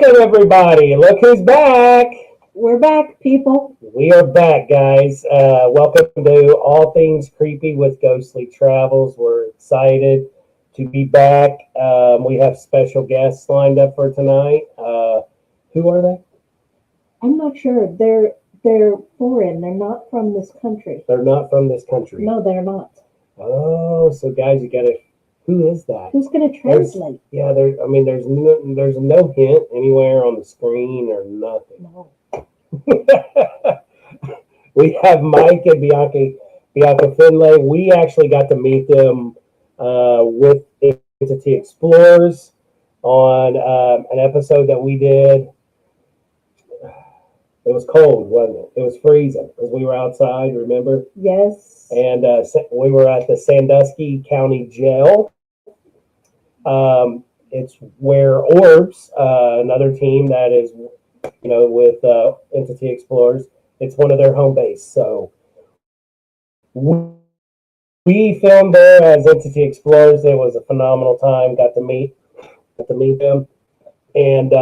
Welcome, everybody. Look who's back. We're back, people. We are back, guys. Welcome to All Things Creepy with Ghostly Travels. We're excited to be back. We have special guests lined up for tonight. Who are they? I'm not sure. They're foreign. They're not from this country. They're not from this country. No, they're not. Oh, so guys, you gotta. Who is that? Who's going to translate? There's no hint anywhere on the screen or nothing. No. We have Mike and Bianca Finlay. We actually got to meet them with Entity Explorers on an episode that we did. It was cold, wasn't it? It was freezing because we were outside, remember? Yes. And we were at the Sandusky County Jail. It's where Orbs, another team that is, with Entity Explorers, it's one of their home base. So we filmed there as Entity Explorers. It was a phenomenal time. Got to meet them, and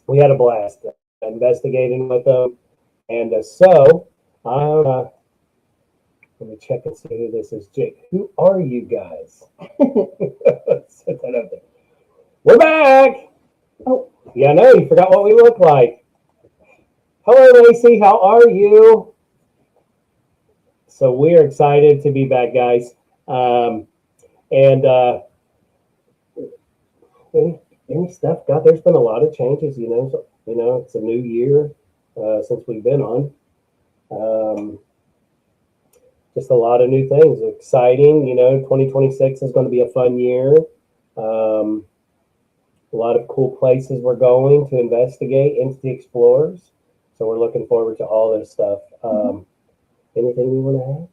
we had a blast investigating with them. And so let me check and see who this is. Jake, who are you guys? Set that up there. We're back. Oh, yeah, I know. You forgot what we look like. Hello, Lacey. How are you? So we're excited to be back, guys. Any stuff? God, there's been a lot of changes. It's a new year since we've been on. Just a lot of new things. Exciting. 2026 is going to be a fun year. A lot of cool places we're going to investigate, Entity Explorers. So we're looking forward to all this stuff. Anything you want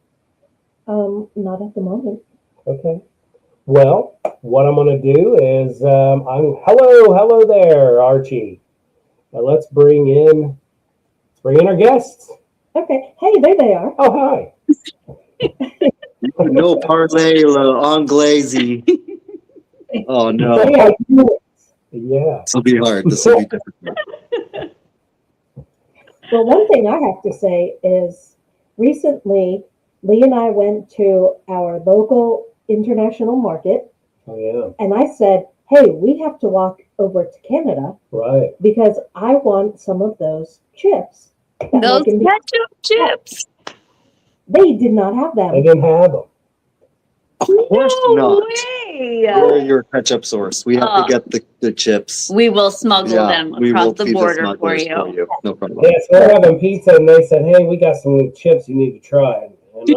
to add? Not at the moment. Okay. Well, what I'm going to do is hello there, Archie. Let's bring in our guests. Okay. Hey, there they are. Oh, hi. No parlay anglaise. Oh no. Yeah. This will be hard. This will be difficult. Well, one thing I have to say is recently Lee and I went to our local international market. Oh yeah. And I said, hey, we have to walk over to Canada. Right. Because I want some of those chips. Those ketchup chips. They did not have them. They didn't have them. Of course not. Way. We're your ketchup source. We have to get the chips. We will smuggle them across the border for you. No problem. Yes, we're having pizza, and they said, "Hey, we got some new chips you need to try." And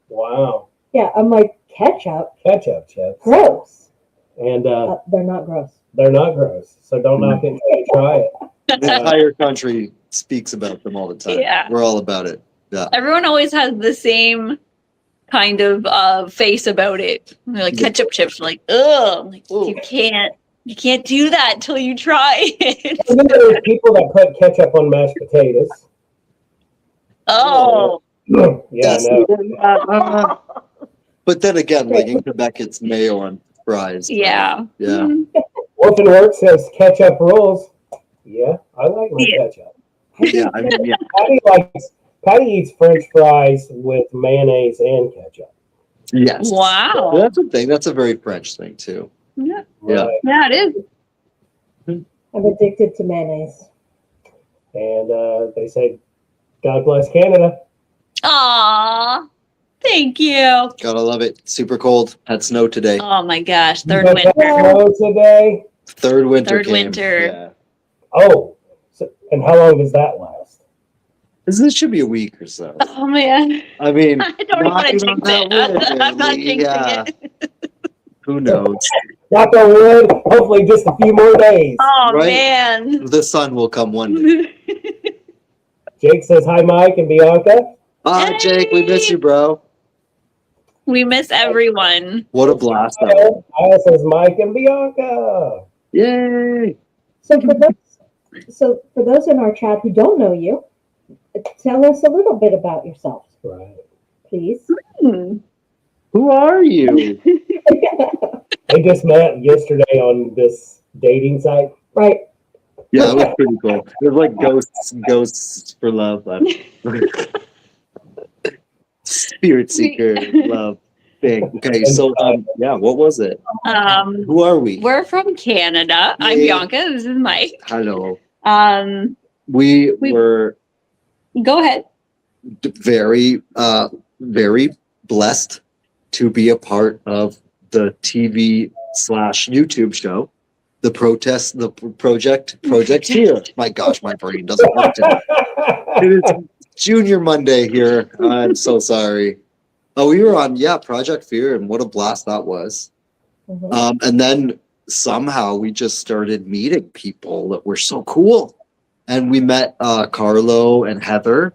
wow. Yeah, I'm like, ketchup chips. Gross. And they're not gross. They're not gross, so don't knock it until you try it. The entire country speaks about them all the time. Yeah. We're all about it. Yeah. Everyone always has the same kind of face about it. They're like ketchup chips. Like, ugh. Like, you can't do that until you try it. And then there's people that put ketchup on mashed potatoes. Oh. Yeah, no. But then again, like in Quebec, it's mayo on fries. Yeah. Yeah. Wolfen Work says ketchup rules. Yeah, I like my ketchup. Yeah, I mean, yeah. Patty eats French fries with mayonnaise and ketchup. Yes. Wow. That's a thing. That's a very French thing too. Yeah. Yeah. Yeah, it is. I'm addicted to mayonnaise. And they say, God bless Canada. Aw. Thank you. Gotta love it. Super cold. Had snow today. Oh my gosh. Third You guys winter. have snow today? Third winter. Third winter. Yeah. Oh, and how long does that last? This should be a week or so. Oh man. I mean, I don't want to jinx it. I'm not jinxing it. Who knows? Knock on wood, hopefully just a few more days. Oh Right? man. The sun will come one day. Jake says hi, Mike and Bianca. Hi, Jake. We miss you, bro. We miss everyone. What a blast that was. Hi, says Mike and Bianca. Yay. So for those in our chat who don't know you, tell us a little bit about yourself, Right. please. Who are you? They just met yesterday on this dating site. Right. Yeah, it was pretty cool. It was like ghosts for love. Spirit seeker love thing. Okay, so yeah, what was it? Who are we? We're from Canada. I'm Yeah. Bianca. This is Mike. Hello. Um, We were go ahead. very very blessed to be a part of the TV/YouTube show, the project here. My gosh, my brain doesn't work today. It is Junior Monday here. I'm so sorry. Oh, we were on Project Fear, and what a blast that was. Mhm. And then somehow we just started meeting people that were so cool, and we met Carlo and Heather,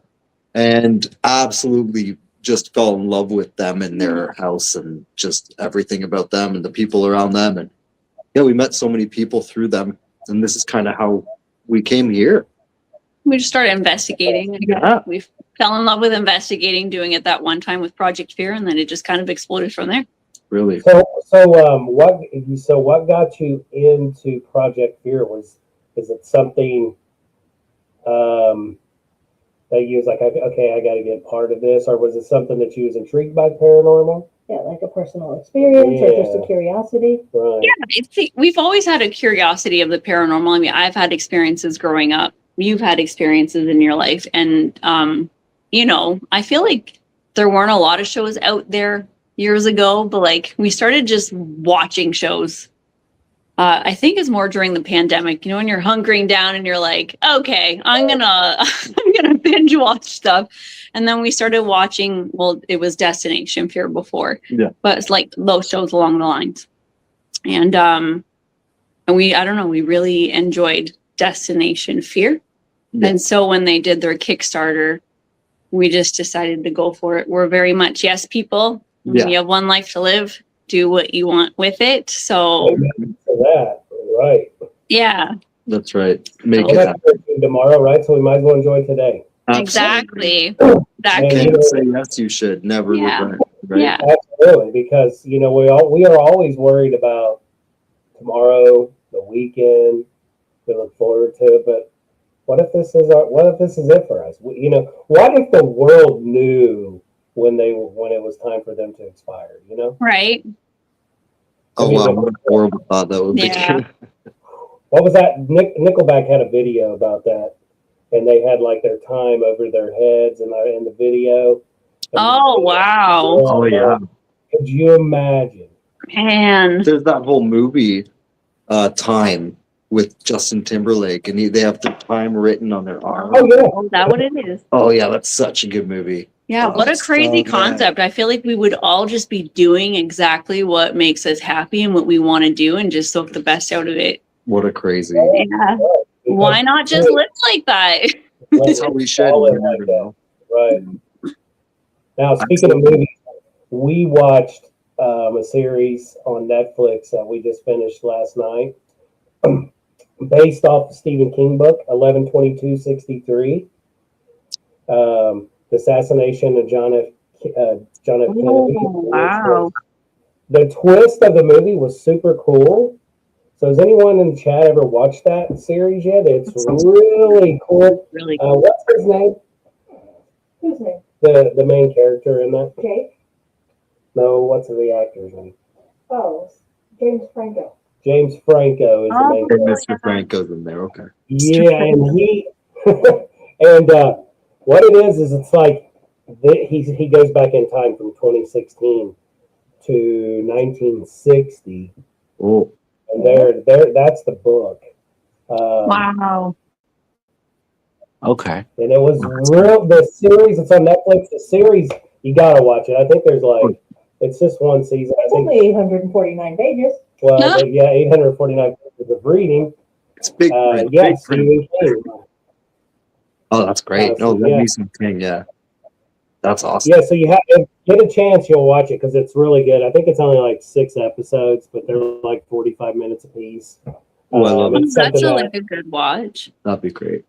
and absolutely just fell in love with them and their house and just everything about them and the people around them. And yeah, we met so many people through them, and this is kind of how we came here. We just started investigating. Yeah. We fell in love with investigating, doing it that one time with Project Fear, and then it just kind of exploded from there. Really. So what got you into Project Fear? Is it something that you was like, okay, I got to get part of this, or was it something that you was intrigued by paranormal? Yeah, like a personal experience or just a curiosity. Right. Yeah, we've always had a curiosity of the paranormal. I mean, I've had experiences growing up. You've had experiences in your life, and I feel like there weren't a lot of shows out there years ago, but like we started just watching shows. I think it's more during the pandemic, when you're hunkering down and you're like, okay, I'm gonna binge watch stuff. And then we started watching, well, it was Destination Fear before. Yeah. But it's like those shows along the lines. And we really enjoyed Destination Fear. Yeah. And so when they did their Kickstarter, we just decided to go for it. We're very much yes people. Yeah. You have one life to live. Do what you want with it. So For that, right. yeah, That's right. Make Well, it that's working tomorrow, right? So we might as well enjoy today. exactly. If Exactly. you say yes, you should never Yeah. regret. Right? Yeah. Absolutely, because we are always worried about tomorrow, the weekend. We look forward to it, but what if this is it for us? What if the world knew when it was time for them to expire? Right. Oh wow, what a horrible thought that would be. Yeah. What was that? Nickelback had a video about that, and they had like their time over their heads in the video. Oh wow. Oh yeah. Could you imagine? Man. There's that whole movie, Time, with Justin Timberlake, and they have the time written on their arm. Oh yeah. Is that what it is? Oh yeah, that's such a good movie. Yeah, Oh, what a it's crazy so good. concept. I feel like we would all just be doing exactly what makes us happy and what we want to do and just soak the best out of it. What a crazy. Yeah. Why not just live like that? That's how we should. You never know. Right. Now, speaking of movies, we watched a series on Netflix that we just finished last night, based off the Stephen King book, 11/22/63. The assassination of John F. Kennedy. Wow. The twist of the movie was super cool. So has anyone in the chat ever watched that series yet? It's really cool. Really cool. What's his name? Whose name? The main character in that? Jake? No, what's the actor's name? Oh, James Franco. James Franco is the main And character. Mr. Franco's in there. Okay. Yeah, and he what it is it's like he goes back in time from 2016 to 1960, Oh. and there that's the book. Wow. Okay. And it was real. The series, it's on Netflix. The series, you gotta watch it. I think there's it's just one season. I It's think. only 849 pages. Well, 849 pages of reading. It's big. Print, Yeah, big print. Stephen King. Oh, that's great. No, Yeah. let me some King. Yeah. That's awesome. Yeah, so you have if you get a chance, you'll watch it because it's really good. I think it's only like 6 episodes, but they're like 45 minutes apiece. Oh, I love it. It's That's something like a good watch. That'd be great.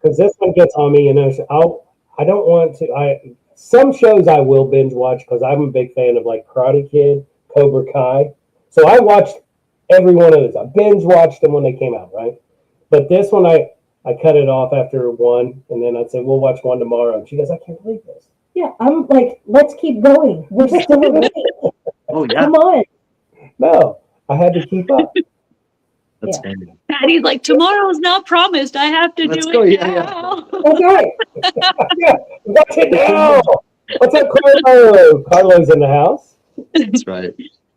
because this one gets on me. I don't want to. Some shows I will binge watch because I'm a big fan of like Karate Kid, Cobra Kai. So I watched every one of those. I binge watched them when they came out, right? But this one, I cut it off after one, and then I'd say, we'll watch one tomorrow. And she goes, I can't believe this. Yeah, I'm like, let's keep going. We're still ready. Oh yeah, Come on. No, I had to keep up. that's Yeah. handy. Patty's like, tomorrow's not promised. I have to Let's do go, it yeah, yeah. now. That's right. Yeah, watch it now. What's up, Carlo? Carlo's in the house. That's right.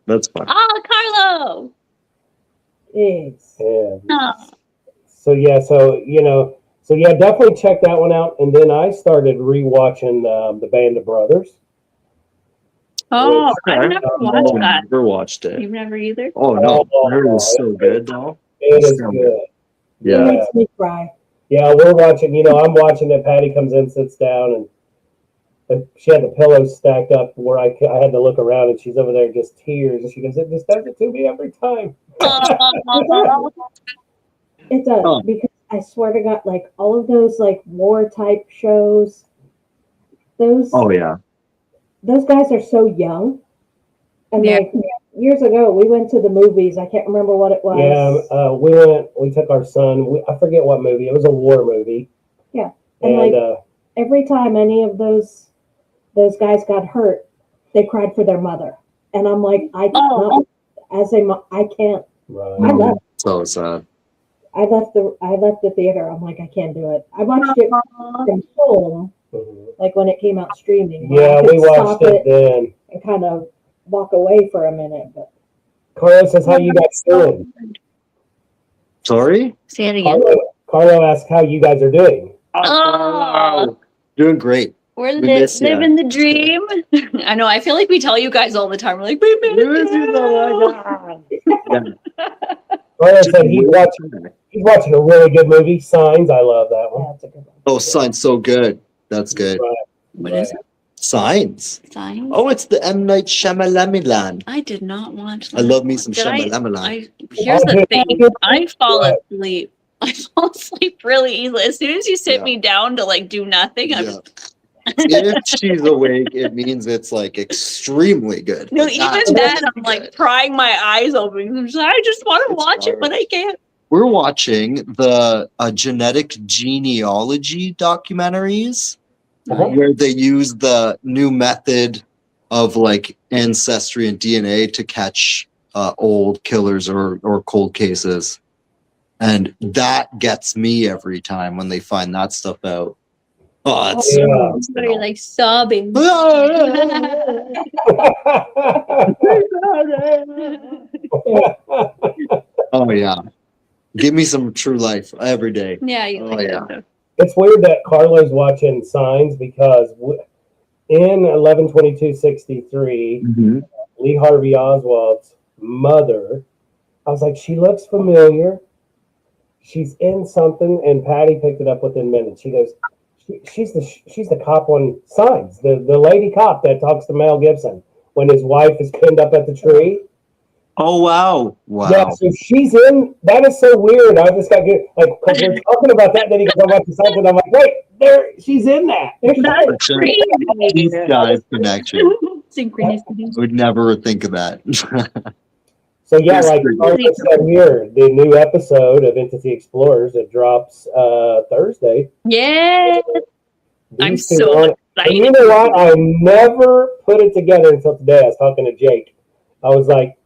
That's fun. Ah, Carlo. Yes. Yeah. Ah. So yeah, definitely check that one out. And then I started rewatching the Band of Brothers. Oh, I've Okay. never Oh, watched that. never watched it. You've never either? Oh no, Oh, it was so good though. It is So good. It Yeah. makes me cry. Yeah, we're watching. I'm watching it. Patty comes in, sits down, and she had the pillows stacked up where I had to look around, and she's over there just tears. And she goes, "It just does it to me every time." Oh, It does, Oh. because I swear to God, like all of those like war type shows, those Oh yeah. those guys are so young. And Yeah. like years ago, we went to the movies. I can't remember what it was. Yeah, we took our son. I forget what movie. It was a war movie. Yeah. And And, every time any of those guys got hurt, they cried for their mother. And I'm like, I Oh. cannot, as a mom, I can't. right. I left. So sad. I left the theater. I'm like, I can't do it. I watched it from home, Mhm. like when it came out streaming. where I Yeah, could we watched stop it then. and kind of walk away for a minute. But Carlo says, "How you guys doing?" Sorry? Say it again. Carlo asks how you guys are doing. Oh. Doing great. We're We miss ya. living the dream. I know. I feel like we tell you guys all the time. We're like, we made it. Carlo said he's watching a really good movie, Signs. I love that yeah, one. it's a good one. Oh, Signs so good. That's good. Right. What is it? Signs. Signs? Oh, it's the M. Night Shyamalan. I did not watch that. I love me some Did I- Shyamalan. Here's the thing. I fall What? asleep. I fall asleep really easily. As soon as you sit Yeah. me down to like do nothing, I'm Yeah. If she's awake, it means it's like extremely good. no, Like, even that's then really I'm like good. prying my eyes open. I'm just, I just want to It's watch it, hard. but I can't. We're watching the genetic genealogy documentaries Uh-huh. where they use the new method of like ancestry and DNA to catch old killers or cold cases. And that gets me every time when they find that stuff out. Oh, that's Yeah. But you're like sobbing. Oh yeah. Give me some true life every day. Yeah, you Oh, like yeah. that stuff. It's weird that Carlo's watching Signs because in 11/22/63, Lee Harvey Oswald's mother, I was like, she looks familiar. She's in something, and Patty picked it up within minutes. She goes, she's the cop on Signs, the lady cop that talks to Mel Gibson when his wife is pinned up at the tree. Oh wow. Wow. Yeah, so she's in. That is so weird. I just got good, like, because we're talking about that. Then he goes, "I'm watching Signs," and I'm like, "Wait, there, she's in that." There she is. Such a Crazy. deep dive connection. Synchronicity. Would never think of that. So yeah, That's like pretty Carlos said here, the new episode of Entity Explorers, it drops Thursday. Yeah. I'm These two so are on it. And you excited. know what? I never put it together until today. I was talking to Jake. I was like,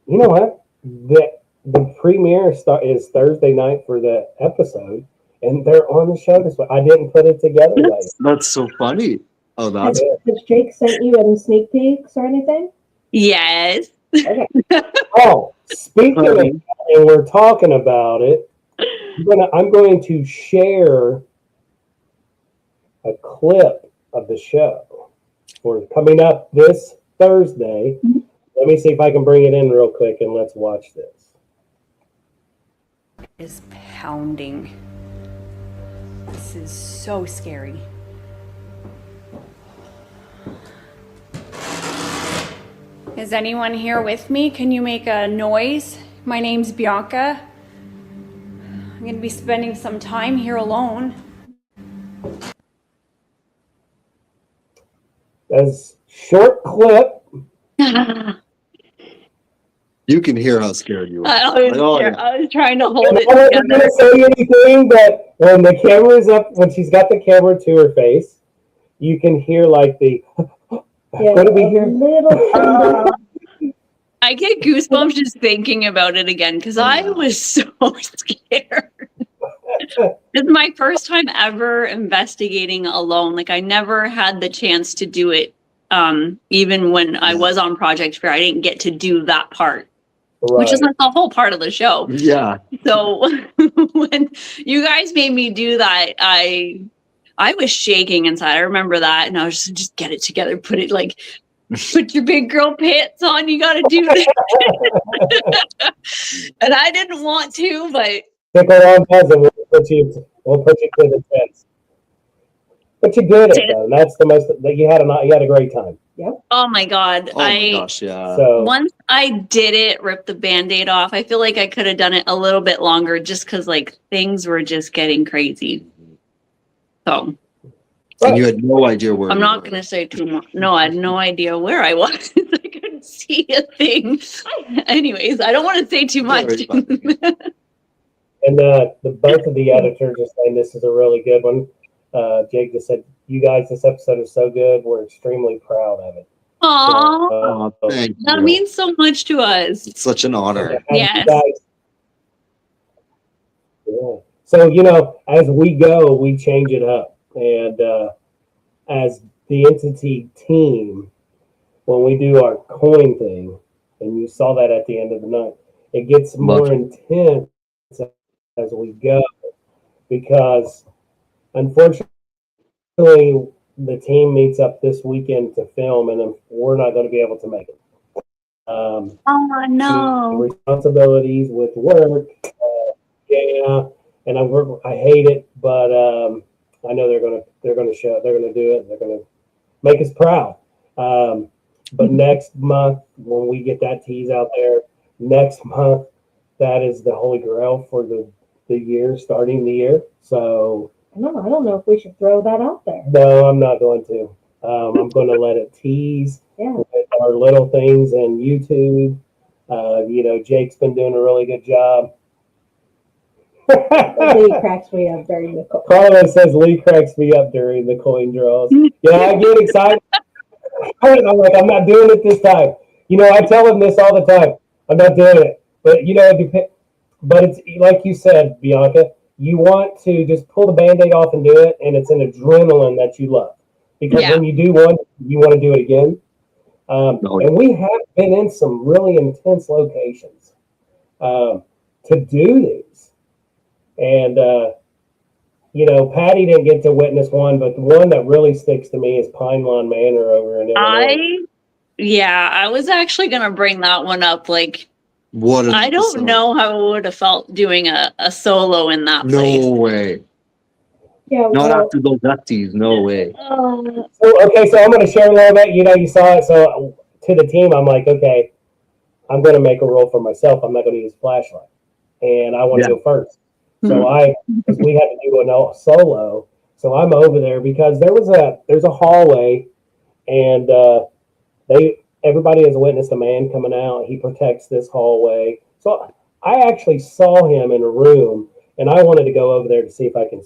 you know what? The premiere is Thursday night for the episode, and they're on the show this way. I didn't put it together. Like, That's so funny. Oh, that's Has Jake sent you any sneak peeks or anything? Yes. Okay. oh, speaking of, and we're talking about it, I'm going to share a clip of the show for coming up this Thursday. Let me see if I can bring it in real quick, and let's watch this. Is pounding. This is so scary. Is anyone here with me? Can you make a noise? My name's Bianca. I'm going to be spending some time here alone. As short clip. You can hear how scared you are. I was trying to hold And it I wasn't together. gonna say anything, but when the camera's up, when she's got the camera to her face, you can hear like the. Yeah, What did we a hear? little I get goosebumps just thinking about it again because I was so scared. It's my first time ever investigating alone. Like I never had the chance to do it. Even when I was on Project Fair, I didn't get to do that part, which is Right. like the whole part of the show. Yeah. So when you guys made me do that, I was shaking inside. I remember that, and I was just get it together, put your big girl pants on. You got to do this, and I didn't want to, but Stick around, cousin. We'll put you to the test. But you did it though. And that's the most. You had a great time. oh my god, Oh my gosh, yeah. So once I did it, ripped the Band-Aid off. I feel like I could have done it a little bit longer, just because like things were just getting crazy. So. And you had no idea where I'm you not were. going to say too much. No, I had no idea where I was. I couldn't see a thing. Anyways, I don't want to say too much. Very funny. and the both of the editors are saying this is a really good one. Jake just said, "You guys, this episode is so good. We're extremely proud of it." Aw, Oh, thank that you. means so much to us. It's such an honor. And Yes. Yeah. So as we go, we change it up, and as the entity team, when we do our coin thing, and you saw that at the end of the night, it gets more intense as we go, because unfortunately the team meets up this weekend to film, and we're not going to be able to make it. Oh no. Responsibilities with work, yeah, and I hate it, but I know they're gonna do it. They're gonna make us proud. But next month, when we get that tease out there, next month, that is the holy grail for the year, starting the year. So No, I don't know if we should throw that out there. no, I'm not going to. I'm going to let it tease with our little things and YouTube. Jake's been doing a really good job. Lee cracks me up during the call. Carla says Lee cracks me up during the coin draws. Yeah, I get excited. I'm like, I'm not doing it this time. I tell him this all the time. I'm not doing it. But but it's like you said, Bianca, you want to just pull the Band-Aid off and do it, and it's an adrenaline that you love. Because when you do one, you want to do it again. And we have been in some really intense locations to do these. And, Patty didn't get to witness one, but the one that really sticks to me is Pine Lawn Manor over in Illinois. I was actually going to bring that one up. Like, I don't know how it would have felt doing a solo in that place. No way. Yeah, Not after those Dusties. No way. So I'm going to share a little bit. You saw it. So to the team, I'm like, okay, I'm going to make a rule for myself. I'm not going to use flashlight. And I want to go first. So because we had to do a solo. So I'm over there because there's a hallway, and everybody has witnessed a man coming out. He protects this hallway. So I actually saw him in a room, and I wanted to go over there to see if I can,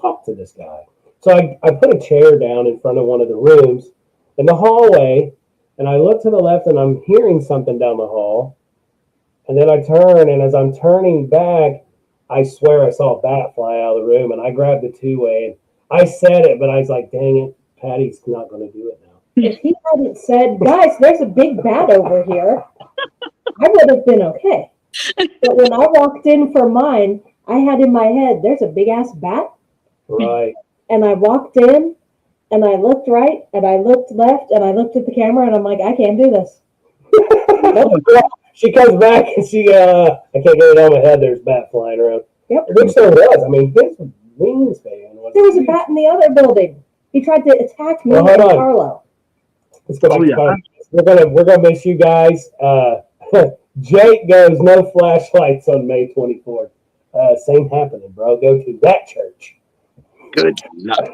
talk to this guy. So I put a chair down in front of one of the rooms in the hallway, and I look to the left, and I'm hearing something down the hall. And then I turn, and as I'm turning back, I swear I saw a bat fly out of the room, and I grabbed the two-way. And I said it, but I was like, dang it, Patty's not going to do it now. If he hadn't said, guys, there's a big bat over here, I would have been okay. But when I walked in for mine, I had in my head, there's a big-ass bat. Right. And I walked in, and I looked right, and I looked left, and I looked at the camera, and I'm like, I can't do this. She comes back, and I can't get it on my head. There's a bat flying around. Yep. Which there was. I mean, his wingspan was. There was a bat in the other building. He tried to attack me and Carlo. Let's go back to fun. We're gonna miss you guys. Jake goes no flashlights on May 24th. Same happening, bro. Go to that church. Good luck.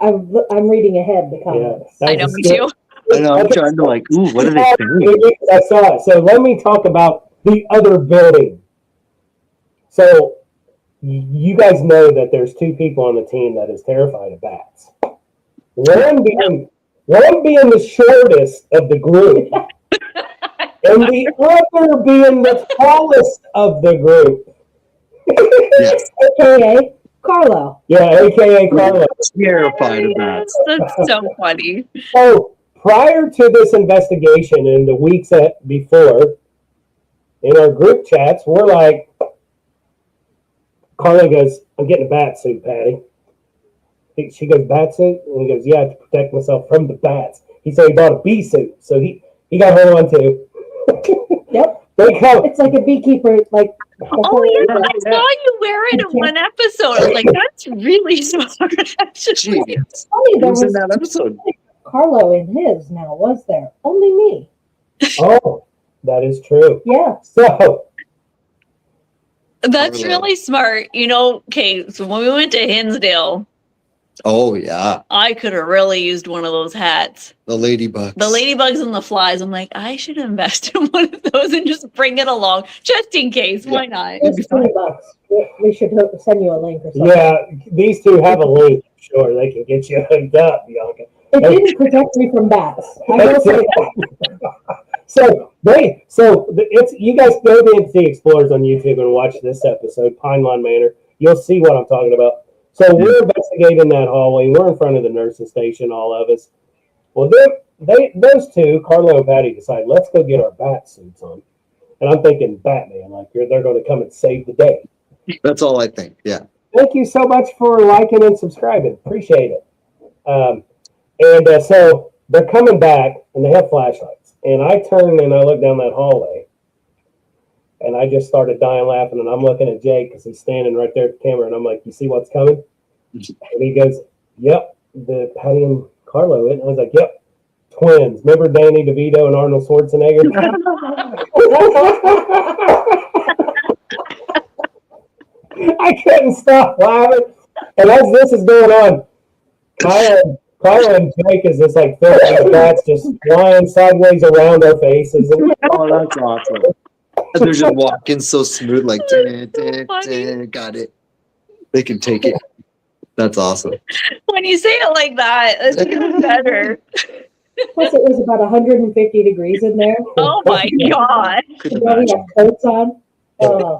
I'm reading ahead the comments. Yeah, I know, me too. I know, I'm trying to like, ooh, what are they saying? I saw it. So let me talk about the other building. So you guys know that there's two people on the team that is terrified of bats. One being the shortest of the group, and the other being the tallest of the group. Yes. AKA Carlo. Yeah, AKA Carlo. Terrified of bats. That's so funny. So prior to this investigation and the weeks before, in our group chats, we're like, Carla goes, I'm getting a bat suit, Patty. She goes, bat suit? And he goes, yeah, to protect myself from the bats. He said he bought a bee suit, so he got her one too. Yep. They come. It's like a beekeeper, like. Oh yeah, I saw you wear it in one episode. I was like, that's really smart. Genius. Funny, there Who's in was that episode? Carlo in his now, was there? Only me. Oh, that is true. Yeah. So That's really smart. You know, okay, so when we went to Hinsdale, Oh yeah, I could have really used one of those hats. the ladybugs. The ladybugs and the flies. I'm like, I should invest in one of those and just bring it along just in case. Why not? It's $20. We should send you a link or something. yeah, these two have a link. Sure, they can get you hooked up, Bianca. It didn't protect me from bats. I will say that. So it's you guys go to the Explorers on YouTube and watch this episode, Pine Lawn Manor. You'll see what I'm talking about. So we're investigating that hallway. We're in front of the nursing station, all of us. Well, those two, Carlo and Patty, decide, let's go get our bat suits on. And I'm thinking Batman, like they're going to come and save the day. That's all I think. Yeah. Thank you so much for liking and subscribing. Appreciate it. So they're coming back, and they have flashlights. And I turn and I look down that hallway, and I just started dying laughing. And I'm looking at Jake because he's standing right there at the camera, and I'm like, "You see what's coming?" And he goes, "Yep, the Patty and Carlo." And I was like, "Yep, twins. Remember Danny DeVito and Arnold Schwarzenegger?" I couldn't stop laughing. And as this is going on, Carla and Jake is just like filming bats just flying sideways around our faces. And, Oh, that's awesome. And they're just walking so smooth, like, got it. They can take it. That's awesome. When you say it like that, it's even better. Plus, it was about 150 degrees in there. Oh my God. Couldn't We imagine. have coats on. Oh,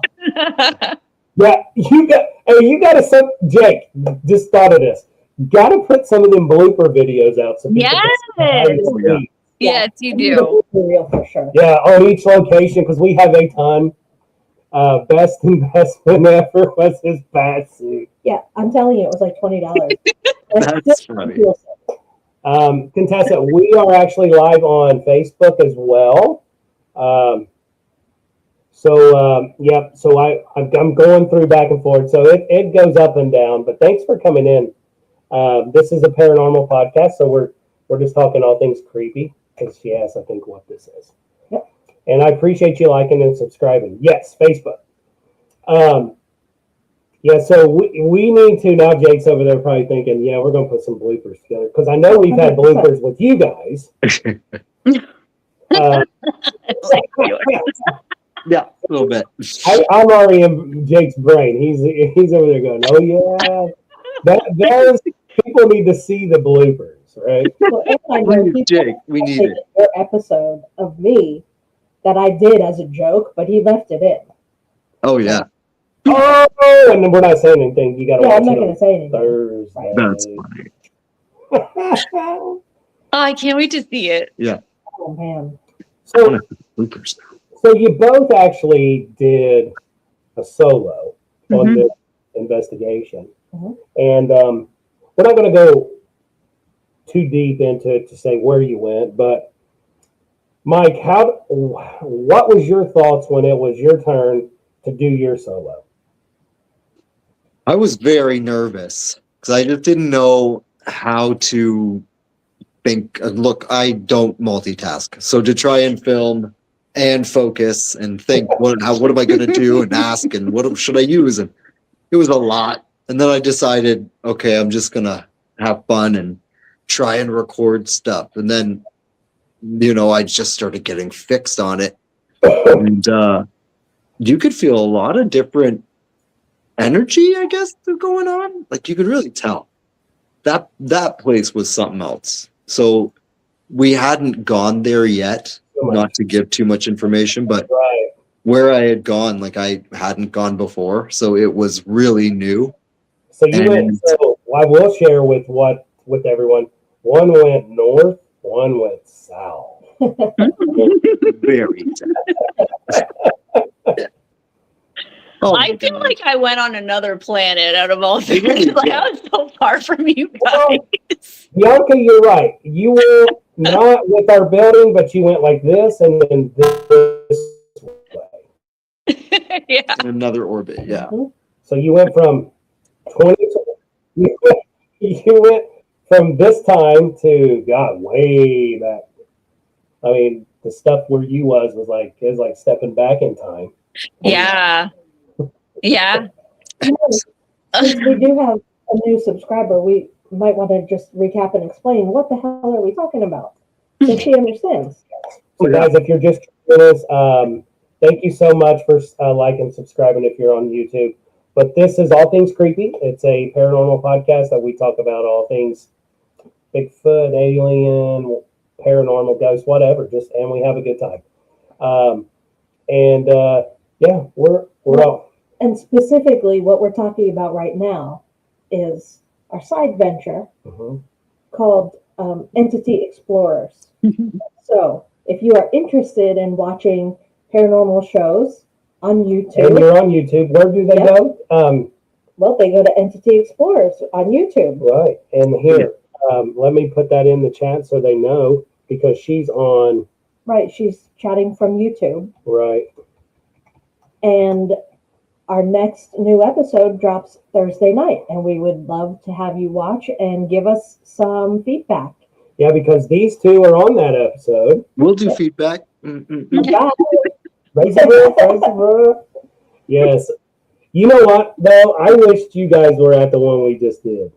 yeah, you got to Jake, just thought of this. Got to put some of them blooper videos out. So people can see behind the Yes. scenes. Yes, you do. for real, for sure. Yeah, on each location, because we have a ton. Best investment ever was his bat suit. Yeah, I'm telling you, it was like $20. That's funny. Contessa, we are actually live on Facebook as well. So I'm going through back and forth. So it goes up and down. But thanks for coming in. This is a paranormal podcast, so we're just talking all things creepy because she asked, I think, what this is. Yep. And I appreciate you liking and subscribing. Yes, Facebook. Yeah, so we need to now. Jake's over there probably thinking, yeah, we're gonna put some bloopers together because I know we've had bloopers with you guys. Yeah, a little bit. I'm already in Jake's brain. He's over there going, oh yeah, those people need to see the bloopers, right? Well, and I know people Jake, we need it. their episode of me that I did as a joke, but he left it in. Oh yeah, Oh, and then we're not saying anything. You got to Yeah, watch I'm not it going on to say anything. Thursday. that's funny. Oh, I can't wait to see it. Oh, man. So, Bloopers. so you both actually did a solo on Mhm. this investigation, Mhm. and we're not going to go too deep into it to say where you went, but Mike, what was your thoughts when it was your turn to do your solo? I was very nervous because I just didn't know how to think. Look, I don't multitask, so to try and film and focus and think, what am I going to do and ask and what should I use? And it was a lot. And then I decided, okay, I'm just going to have fun and try and record stuff. And then I just started getting fixed on it. And you could feel a lot of different energy, I guess, going on. Like you could really tell that place was something else. So we hadn't gone there yet, not to give too much information, but Right. where I had gone, like I hadn't gone before. So it was really new. So you went. So I will share with everyone. One went north, one went south. Very sad. I feel like I went on another planet out of all things. Like I was so far from you guys. Bianca, you're right. You were not with our building, but you went like this and then this way. Yeah. in another orbit. Yeah. So you went from 20. You went from this time to God way back. I mean, the stuff where you was like stepping back in time. Yeah. Yeah. Since we do have a new subscriber, we might want to just recap and explain what the hell are we talking about, so she understands. So guys, if you're just joining us, thank you so much for liking, subscribing if you're on YouTube. But this is All Things Creepy. It's a paranormal podcast that we talk about all things Bigfoot, alien, paranormal, ghosts, whatever. And we have a good time. Yeah, we're all. And specifically, what we're talking about right now is our side venture called Entity Explorers. So, if you are interested in watching paranormal shows on YouTube, And you're on YouTube. Where do they go? Well, they go to Entity Explorers on YouTube. Right. And here, let me put that in the chat so they know, because she's on. Right, she's chatting from YouTube. Right. And our next new episode drops Thursday night, and we would love to have you watch and give us some feedback. Yeah, because these two are on that episode. We'll do feedback. Yeah. Raise the roof. Yes. You know what, though? I wished you guys were at the one we just did.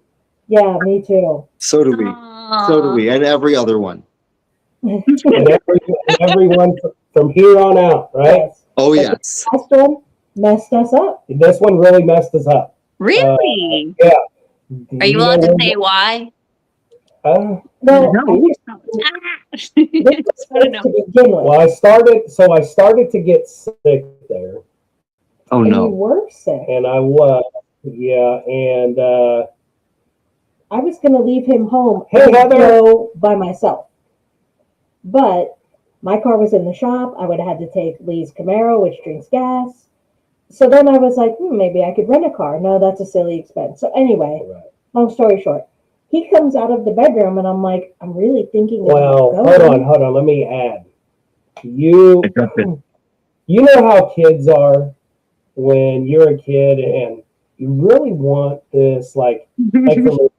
Yeah, me too. So do we. So do we. And every other one. And everyone from here on out, right? Yes. Oh, yes. Last one messed us up. This one really messed us up. Really? Yeah. Are you allowed to say why? Well, No. this was supposed to begin with. Well, I started to get sick there, Oh, And you no. were sick. and I was, and I was going to leave him home Hey, and Heather. go by myself. But my car was in the shop. I would have had to take Lee's Camaro, which drinks gas. So then I was like, maybe I could rent a car. No, that's a silly expense. So anyway, right. long story short, he comes out of the bedroom and I'm like, I'm really thinking Well, about going. hold on. Let me add. You know how kids are when you're a kid and you really want this, like for me, when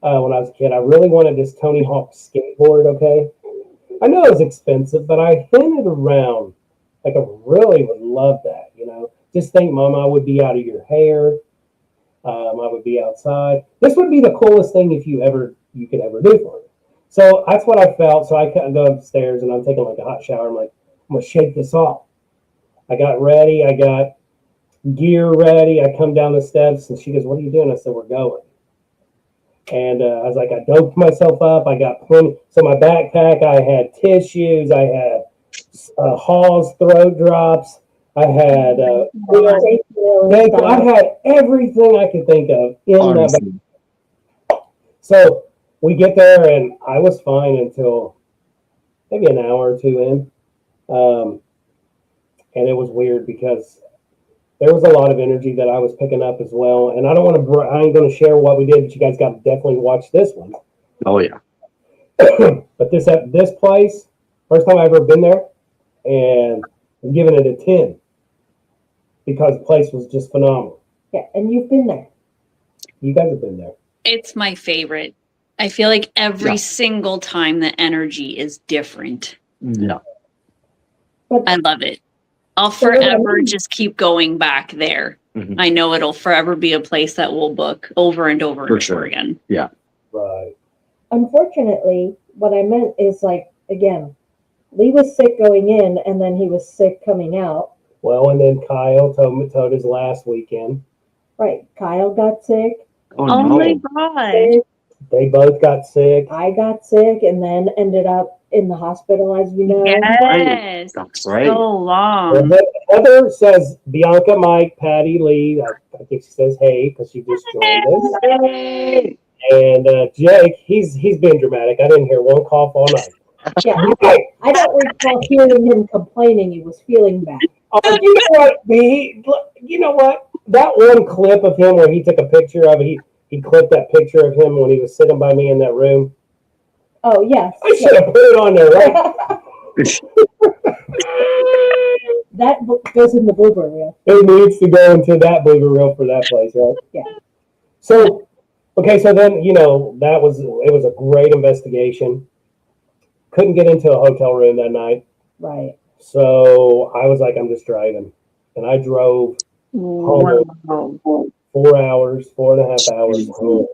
I was a kid, I really wanted this Tony Hawk skateboard, okay? I know it was expensive, but I hinted around, like I really would love that, Just think, Mama, I would be out of your hair. I would be outside. This would be the coolest thing you could ever do for me. So that's what I felt. So I go upstairs and I'm taking like a hot shower. I'm like, I'm gonna shake this off. I got ready. I got gear ready. I come down the steps and she goes, "What are you doing?" I said, "We're going." And I was like, I doped myself up. I got plenty. So my backpack, I had tissues. I had Hall's throat drops. I had I had everything I could think of in that bag. So we get there, and I was fine until maybe an hour or two in. And it was weird because there was a lot of energy that I was picking up as well. And I ain't going to share what we did, but you guys got to definitely watch this one. Oh, yeah. But this place, first time I've ever been there, and I'm giving it a 10 because the place was just phenomenal. Yeah, and you've been there. You guys have been there. It's my favorite. I feel like every single time the energy is different. Yeah. But I love it. I'll forever just keep going back there. Mhm. I know it'll forever be a place that we'll book over and over and For over sure. again. Right. unfortunately, what I meant is like, again, Lee was sick going in, and then he was sick coming out. Well, and then Kyle told his last weekend. Right. Kyle got sick. Oh, Oh no. my god. They both got sick. I got sick, and then ended up in the hospital, as you know. Yes. That's right. So long. Well, Heather says Bianca, Mike, Patty, Lee. I think she says hey because she just joined us. Hey. And Jake, he's been dramatic. I didn't hear one cough all night. Yeah. I don't recall hearing him complaining he was feeling bad. Oh, you know what, B? You know what? That one clip of him where he took a picture of it, he clipped that picture of him when he was sitting by me in that room. Oh, yes. I should have put it on there, right? That goes in the blooper reel. It needs to go into that blooper reel for that place, right? Yeah. So, okay, so then, it was a great investigation. Couldn't get into a hotel room that night. Right. So I was like, I'm just driving. And I drove home Wow. 4 hours, 4.5 hours home.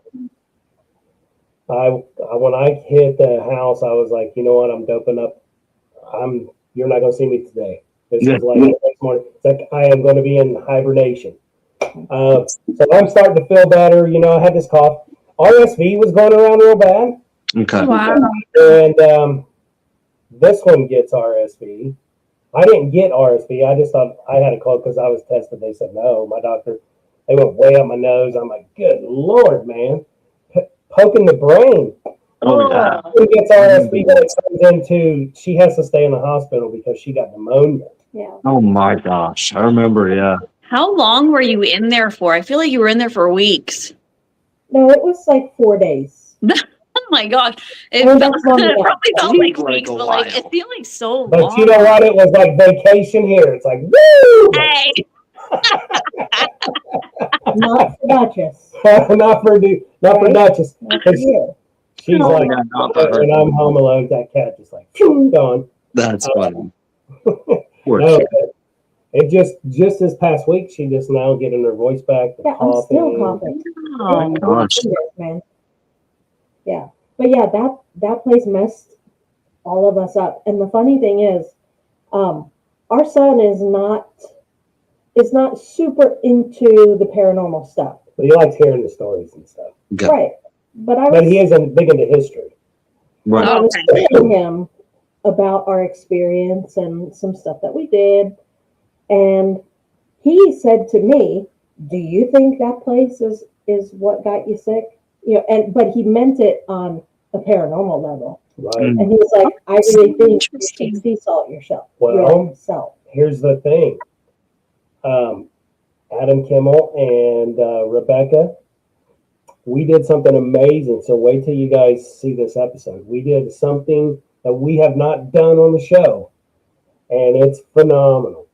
When I hit the house, I was like, you know what? I'm doping up. You're not going to see me today. This is like the next morning. It's like I am going to be in hibernation. So I'm starting to feel better. I had this cough. RSV was going around real bad. Okay. Wow. And this one gets RSV. I didn't get RSV. I just thought I had a cold because I was tested. They said no. My doctor, they went way up my nose. I'm like, good Lord, man. Poking the brain. Oh, yeah. Who gets RSV, but it turns into she has to stay in the hospital because she got pneumonia. Yeah. Oh, my gosh. I remember, yeah. How long were you in there for? I feel like you were in there for weeks. No, it was like 4 days. Oh my god. It, Oh, felt, that's long it enough. probably felt Seemed like like weeks, a but like while. it feels like so But long. you know what? It was like vacation here. It's like, woo! Hey. Not for Duchess. not for Right. Duchess. Not for you. She's Oh, like, yeah, not for her. and I'm home alone. That cat just like gone. That's funny. Poor No, kid. but it just this past week, she just now getting her voice back. The Yeah, I'm still coughing. Oh. Gosh. Man. Yeah. But yeah, that place messed all of us up. And the funny thing is, our son is not super into the paranormal stuff. But he likes hearing the stories and stuff. Okay. Right. But But he isn't big into history. Right. I was Okay. telling him about our experience and some stuff that we did. And he said to me, do you think that place is what got you sick? But he meant it on a paranormal level. Right. Mm. And he was like, I really think you Interesting. should sea salt yourself. Well, yourself. Here's the thing. Adam Kimmel and Rebecca, we did something amazing. So wait till you guys see this episode. We did something that we have not done on the show. And it's phenomenal.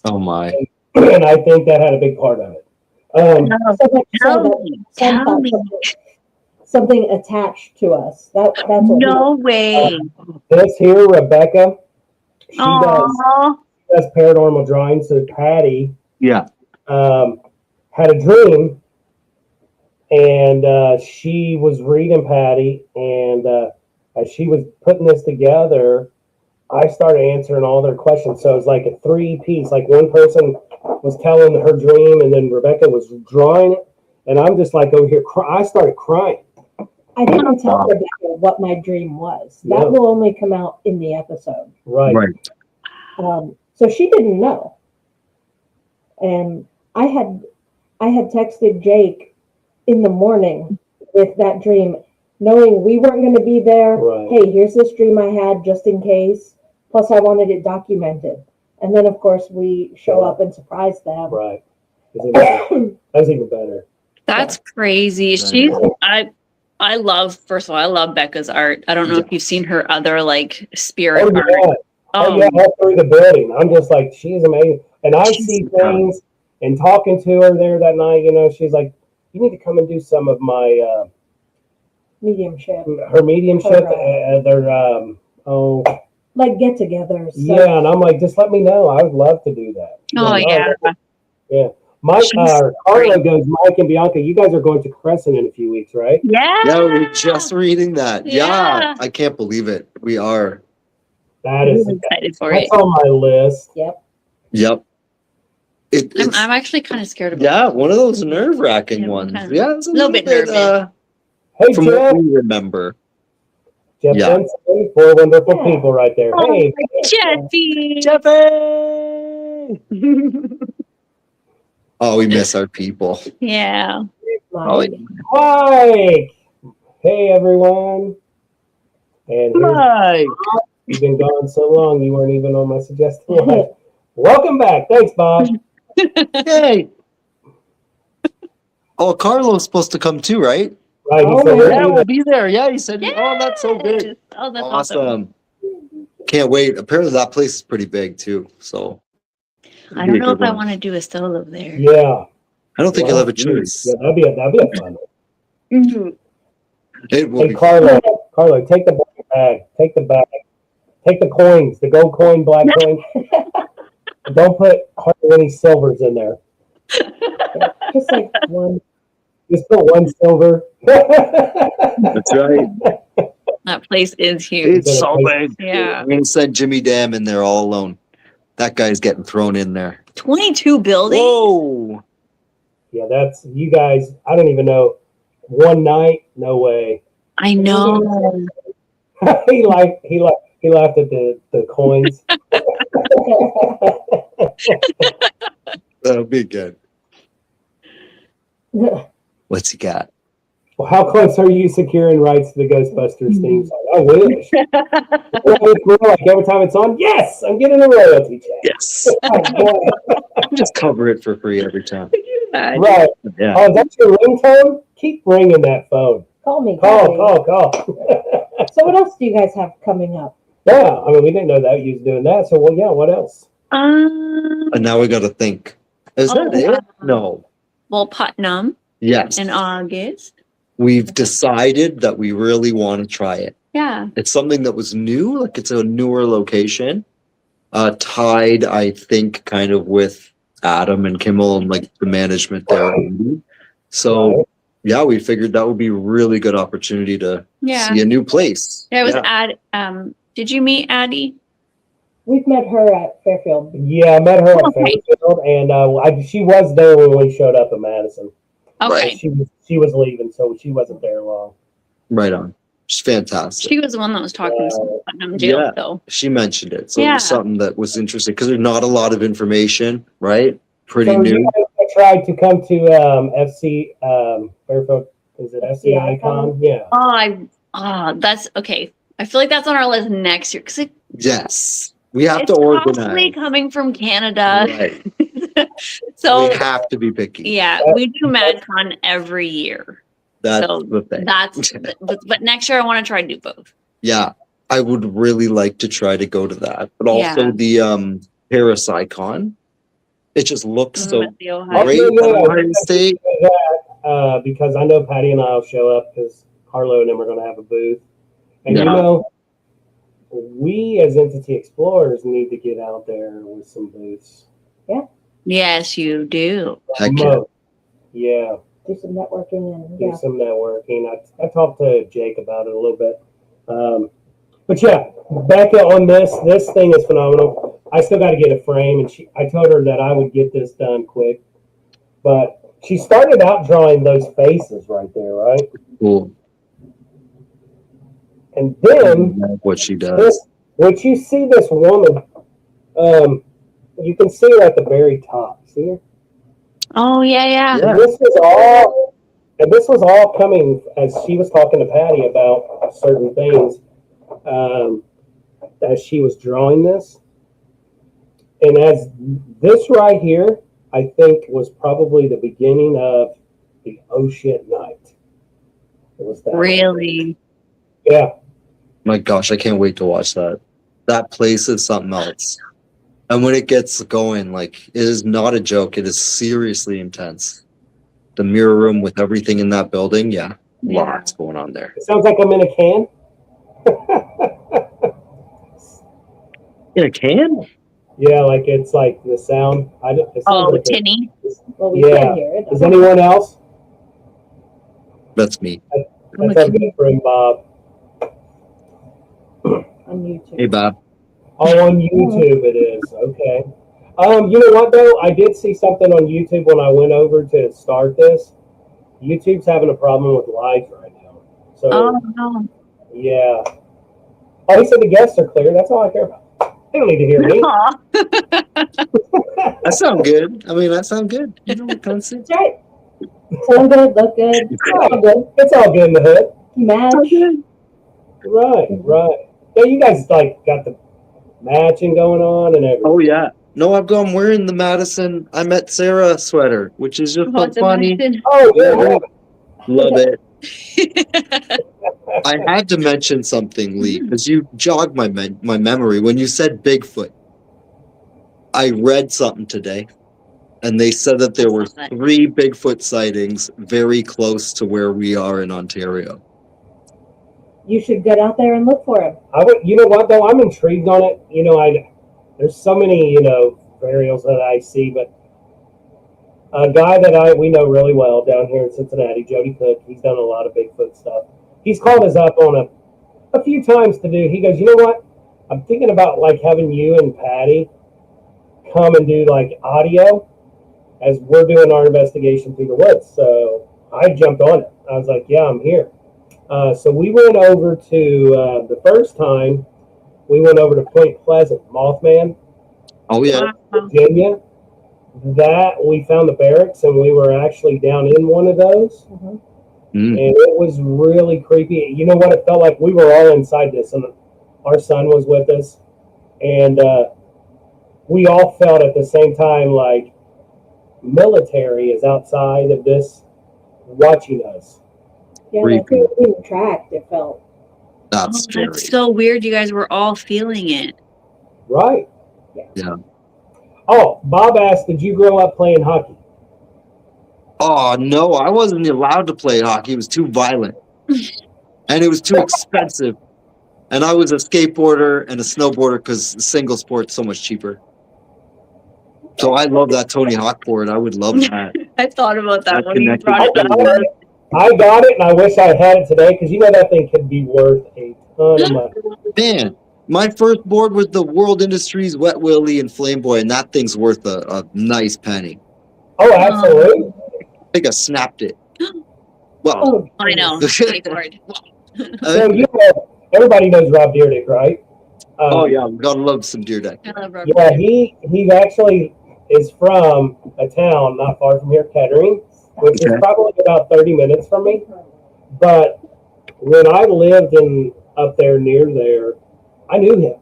Oh, my. And I think that had a big part of it. So much so Tell that me. some Tell thought me. something attached to us. That's what No way. This here, Rebecca, she Aww. does paranormal drawings. So Patty Yeah. had a dream, and she was reading Patty, and as she was putting this together, I started answering all their questions. So it's like a 3-piece. Like one person was telling her dream, and then Rebecca was drawing it, and I'm just like over here. I started crying. I didn't tell Rebecca what my dream was. That Yeah. will only come out in the episode. Right. Right. So she didn't know. And I had texted Jake in the morning with that dream, knowing we weren't going to be there. Right. Hey, here's this dream I had just in case. Plus, I wanted it documented. And then, of course, we show up and surprise them. Right. That's even better. That's crazy. I love, first of all, I love Becca's art. I don't know if you've seen her other like spirit art. Yeah. Oh, yeah, all through the building. I'm just like, she's amazing. And I see things, and talking to her there that night, she's like, you need to come and do some of my Mediumship. her mediumship. Like get-togethers. So Yeah, and I'm like, just let me know. I would love to do that. Oh, yeah. Yeah. Mike, She's Carla great. goes, Mike and Bianca, you guys are going to Crescent in a few weeks, right? Yeah. Yeah, we were just reading that. Yeah. Yeah. I can't believe it. We are. That is I'm excited for that's it. on my list. Yep. Yep. It's I'm actually kind of scared of it. yeah, one of those nerve-wracking Yeah, ones. kinda- Yeah, it's a little little bit bit nervous. Hey, from Jeff. what we remember. Jeff Yeah. Benson, four wonderful Yeah. people right there. Oh, Hey, Jeffy. Jeffy! Oh, we miss our people. Yeah. Oh, Mike. Mike. Hey, everyone. And here's, Mike! you've been gone so long, you weren't even on my suggested list. Welcome back. Thanks, Bob. Hey! Oh, Carlo's supposed to come too, right? Right, he Oh, said, yeah. Yeah, we'll be there. Yeah, he said, oh, that's so good. Yes. Oh, that's awesome. Awesome. Can't wait. Apparently that place is pretty big too. So I don't know if I want to do a solo there. Yeah. I don't think Well, you'll have a geez. choice. Yeah, that'd be a fun one. Mhm. It will Hey, be Carlo, take the black bag. Take the bag. Take the coins, the gold coin, black coin. Don't put hardly any silvers in there. Just like one. Just put one silver. That's right. That place is huge. It's so big. Yeah. I'm gonna send Jimmy Dam in there all alone. That guy's getting thrown in there. 22 buildings? Whoa! Yeah, that's you guys. I don't even know. One night, no way. I know. he laughed at the coins. That'll be good. What's he got? Well, how close are you securing rights to the Ghostbusters theme song? I wish. Like every time it's on, yes, I'm getting a royalty check. Yes. Oh, Just cover it for free every time. right. Yeah. Oh, that's your ringtone? Keep ringing that phone. Call me. Call. So what else do you guys have coming up? Yeah, I mean, we didn't know that you was doing that. So, well, yeah, what else? And now we got to think. Is that it? No. Well, Putnam Yes. in August. We've decided that we really want to try it. Yeah. It's something that was new, like it's a newer location. Tied, I think, kind of with Adam and Kimmel and like the management there. So Right. yeah, we figured that would be a really good opportunity to Yeah. see a new place. There was did you meet Addie? We've met her at Fairfield. Yeah, I met her at Okay. Fairfield, and she was there when we showed up in Madison. Okay. She was leaving, so she wasn't there long. Right on. It's fantastic. She was the one that was talking to Putnam Jail, Yeah. though. She mentioned it. So it Yeah. was something that was interesting because there's not a lot of information, right? Pretty So new. you guys tried to come to FC Fairfield. Is it FC Icon? Yeah. That's okay. I feel like that's on our list next year because Yes. We have it's to possibly organize. coming from Canada. Right. So We have to be picky. yeah, we do MadCon every year. That's So the thing. But next year I want to try to do both. Yeah. I would really like to try to go to that. But also Yeah. the Paris Icon. It just looks so With the Ohio- great. Yeah. Ohio State. Because I know Patty and I will show up because Carlo and them are going to have a booth. And Yeah. you know, we as Entity Explorers need to get out there with some booths. Yes, you do. Heck yeah. Mo- yeah. Do some networking and Do yeah. some networking. I talked to Jake about it a little bit. But yeah, back on this thing is phenomenal. I still got to get a frame, and I told her that I would get this done quick. But she started out drawing those faces right there, right? Cool. And then What she does. when you see this woman, you can see her at the very top. See her? Oh yeah. Yeah. And this was all coming as she was talking to Patty about certain things as she was drawing this. And as this right here, I think was probably the beginning of the Oh Shit Night. It was that. Really? Yeah. My gosh, I can't wait to watch that. That place is something else. And when it gets going, like, it is not a joke. It is seriously intense. The mirror room with everything in that building, yeah, Yeah. lots going on there. It sounds like I'm in a can. In a can? Yeah, like it's like the sound. It sounds Oh, like Tinny. Well, we Yeah. can hear it. Is anyone else? That's me. That's our good friend Bob. On YouTube. Hey, Bob. Oh, on YouTube it is. Okay. You know what though? I did see something on YouTube when I went over to start this. YouTube's having a problem with live right now. So Oh no. yeah. Oh, he said the guests are clear. That's all I care about. They don't need to hear me. Aw. That sound good. I mean, that sound good. You know what concept? That's right. Sound good, look good, It's all good. It's all good in the hood. match. Right, right. Yeah, you guys like got the matching going on and everything. Oh yeah. No, I'm wearing the Madison I Met Sarah sweater, which is just so What's funny. it? Oh, yeah. Yeah. Love it. I had to mention something, Lee, because you jogged my memory when you said Bigfoot. I read something today, and they said that there were 3 Bigfoot sightings very close to where we are in Ontario. You should get out there and look for him. I would. You know what though? I'm intrigued on it. You know, there's so many burials that I see, but a guy that we know really well down here in Cincinnati, Jody Cook. He's done a lot of Bigfoot stuff. He's called us up on a few times to do. He goes, you know what? I'm thinking about like having you and Patty come and do like audio as we're doing our investigation through the woods. So I jumped on it. I was like, yeah, I'm here. So we went over to the first time. We went over to Point Pleasant, Mothman, Oh yeah. Virginia. That we found the barracks, and we were actually down in one of those, and it was really creepy. You know what? It felt like we were all inside this, and our son was with us, and we all felt at the same time like military is outside of this watching us. Yeah, like we were being tracked, it felt. That's scary. That's so weird. You guys were all feeling it. Right. Yeah. Oh, Bob asked, did you grow up playing hockey? Oh no, I wasn't allowed to play hockey. It was too violent, and it was too expensive. And I was a skateboarder and a snowboarder because single sport's so much cheaper. So I love that Tony Hawk board. I would love that. I thought about that That when you connected brought it to up. the- I got it, and I wish I had it today because you know that thing could be worth a ton of money. Man, my first board was the World Industries Wet Willie and Flame Boy, and that thing's worth a nice penny. Oh, absolutely. I think I snapped it. Well, Oh, I know. Skateboard. So you know, everybody knows Rob Deerdick, right? oh yeah, gotta love some deer deck. I love Yeah, he actually is from a town not far from here, Kettering, which is Okay. probably about 30 minutes from me. But when I lived up there near there, I knew him.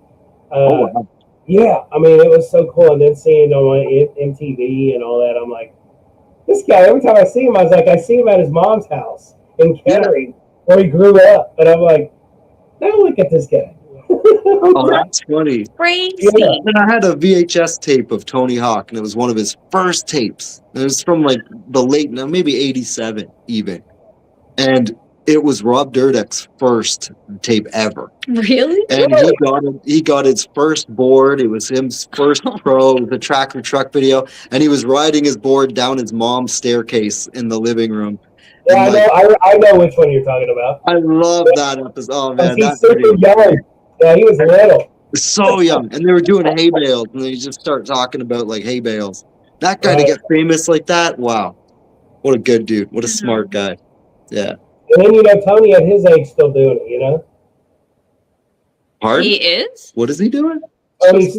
Oh, wow. Yeah, I mean, it was so cool. And then seeing on MTV and all that, I'm like, this guy, every time I see him, I was like, I see him at his mom's house in Kettering, where he grew up. And I'm like, now look at this guy. Oh, that's funny. Crazy. Yeah. And I had a VHS tape of Tony Hawk, and it was one of his first tapes. It was from like the late, maybe 87 even. And it was Rob Dyrdek's first tape ever. Really? And he got his first board. It was his first pro, the tractor truck video. And he was riding his board down his mom's staircase in the living room. Yeah, And, I know which one you're talking about. I love that episode. Oh man, He's that's super young. Yeah, he was little. so young. And they were doing hay bales, and they just start talking about like hay bales. That guy to Right. get famous like that, wow. What a good dude. What a smart guy. Yeah. And then, you know, Tony at his age still doing it, you know? Pardon? He is? What is he doing? Tony's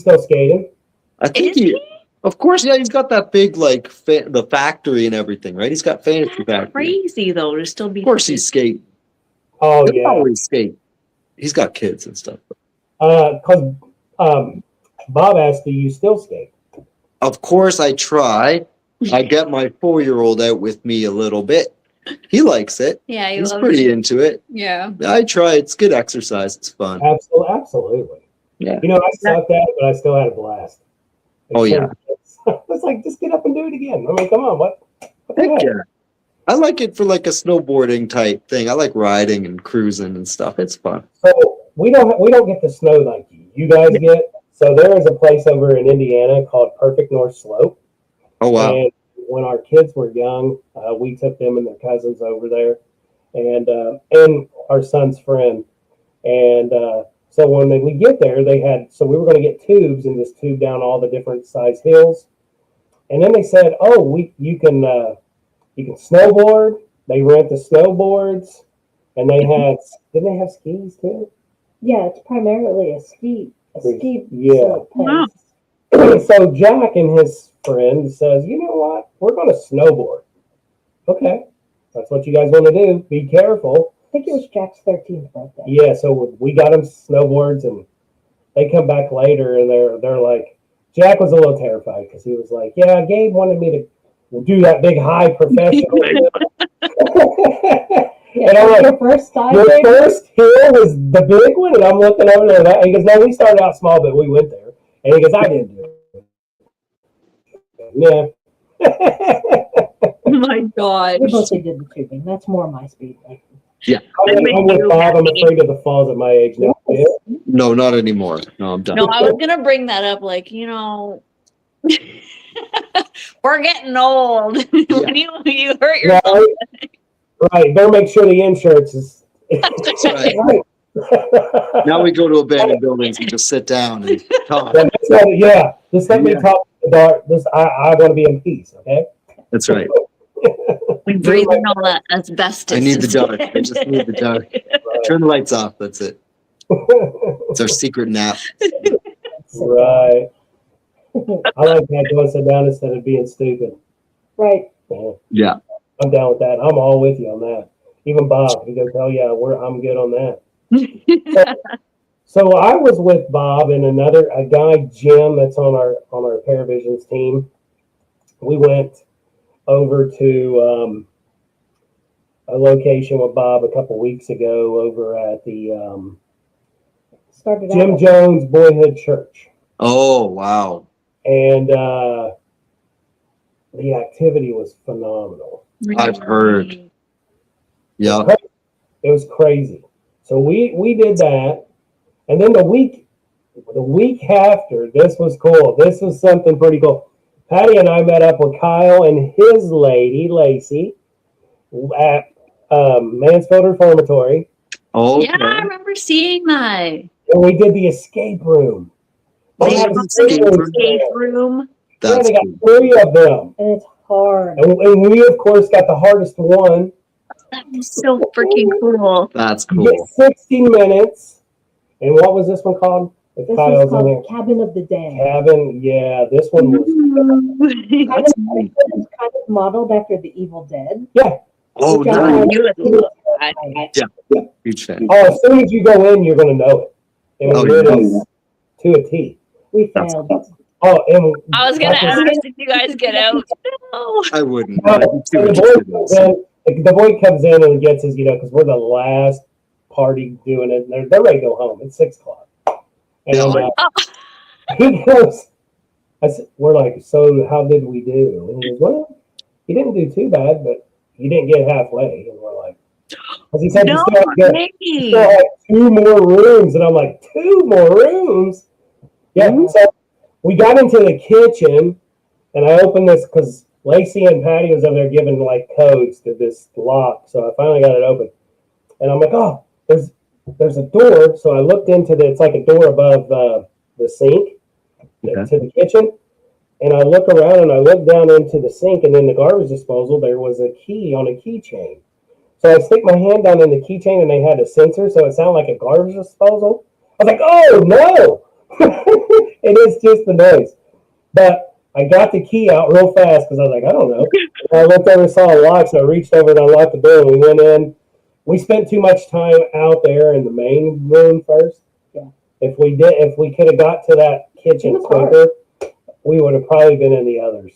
still skating. I think Is he? of course, yeah, he's got that big like the factory and everything, right? He's got fantasy That's factory. crazy though to still be. Of course, he's skate. Oh, He'll yeah. always skate. He's got kids and stuff. Because Bob asked, do you still skate? Of course, I try. I get my 4-year-old out with me a little bit. He likes it. Yeah, he He's loves pretty it. into it. Yeah. I try. It's good exercise. It's fun. Absolutely. Yeah. You know, I sucked at it, but I still had a blast. Oh, yeah. It's like, just get up and do it again. I mean, come on. What the Heck heck? yeah. I like it for like a snowboarding type thing. I like riding and cruising and stuff. It's fun. So we don't get the snow like you guys get. So there is a place over in Indiana called Perfect North Slope. Oh wow. And when our kids were young, we took them and their cousins over there, and our son's friend. And So when we get there, we were going to get tubes and just tube down all the different size hills. And then they said, oh, you can snowboard. They rent the snowboards, and didn't they have skis too? Yeah, it's primarily a ski Yeah. sort of place. Wow. So Jack and his friend says, you know what? We're going to snowboard. Okay. That's what you guys want to do. Be careful. I think it was Jack's 13th birthday. Yeah, so we got them snowboards, and they come back later, and they're like, Jack was a little terrified because he was like, yeah, Gabe wanted me to do that big high professional. Yeah, And I'm like, your first time. your Gabe? first hill was the big one, and I'm looking over there, and he goes, no, we started out small, but we went there. And he goes, I didn't do it. Yeah. Oh my God. We mostly did the tubing. That's more my speed. Yeah. I'm with Bob. I'm afraid of the falls at my age now. Yeah. No, not anymore. No, I'm done. No, I was gonna bring that up. Like, we're getting old. When you hurt yourself. Right. Better make sure the insurance is. That's right. Right. Now we go to abandoned buildings and just sit down and talk. Yeah. Just let me talk in the dark. I want to be in peace. Okay. That's right. We breathe in all that asbestos. I need the dark. I just need the dark. Turn the lights off. That's it. It's our secret nap. Right. I like that going sit down instead of being stupid. Right. Yeah. Yeah. I'm down with that. I'm all with you on that. Even Bob, he goes, "Oh yeah, I'm good on that." So I was with Bob and a guy, Jim, that's on our Paravisions team. We went over to a location with Bob a couple weeks ago over at the Started Jim out. Jones Boyhood Church, Oh, wow. and the activity was phenomenal. I've heard. Yeah. It was crazy. So we did that, and then the week after, this was cool. This was something pretty cool. Patty and I met up with Kyle and his lady Lacey at Mansfield Reformatory, Oh, Yeah, I remember seeing that. and we did the escape room. Oh, They yeah, have the escape escape rooms Escape there. room. Yeah, that's they got cool. 3 of them, And it's hard. and we of course got the hardest one. That was so freaking cool. That's You get cool. 60 minutes, and what was this one called? If This Kyle's was in there. called Cabin of the Damned. Cabin, yeah, this one was. That's Cabin is kind of modeled after The Evil Dead. Yeah. Oh, Which I nice. like. You would love that. Huge fan. Oh, as soon as you go in, you're going to know it. And Oh, it yeah. is to a T. We That's failed. Oh, and I was gonna like I ask if you guys get out. No. I wouldn't. said, I'd be too the interested in boy comes this. in, the boy comes in and gets his, because we're the last party doing it. And they're ready to go home. It's 6 o'clock. And he goes, we're like, so how did we do? And he goes, well, he didn't do too bad, but he didn't get halfway. And we're like, because he said No he still way. had 2 more rooms. And I'm like, 2 more rooms? Yeah. So we got into the kitchen, and I opened this because Lacey and Patty was over there giving like codes to this lock. So I finally got it open. And I'm like, oh, there's a door. So I looked into it's like a door above the sink to the kitchen. And I look around and I look down into the sink, and in the garbage disposal, there was a key on a keychain. So I stick my hand down in the keychain, and they had a sensor, so it sounded like a garbage disposal. I was like, oh no! It is just the noise. But I got the key out real fast because I was like, I don't know. And I looked over and saw a lock, so I reached over and unlocked the door, and we went in. We spent too much time out there in the main room first. Yeah. If we could have got to that kitchen quicker, we would have probably been in the others.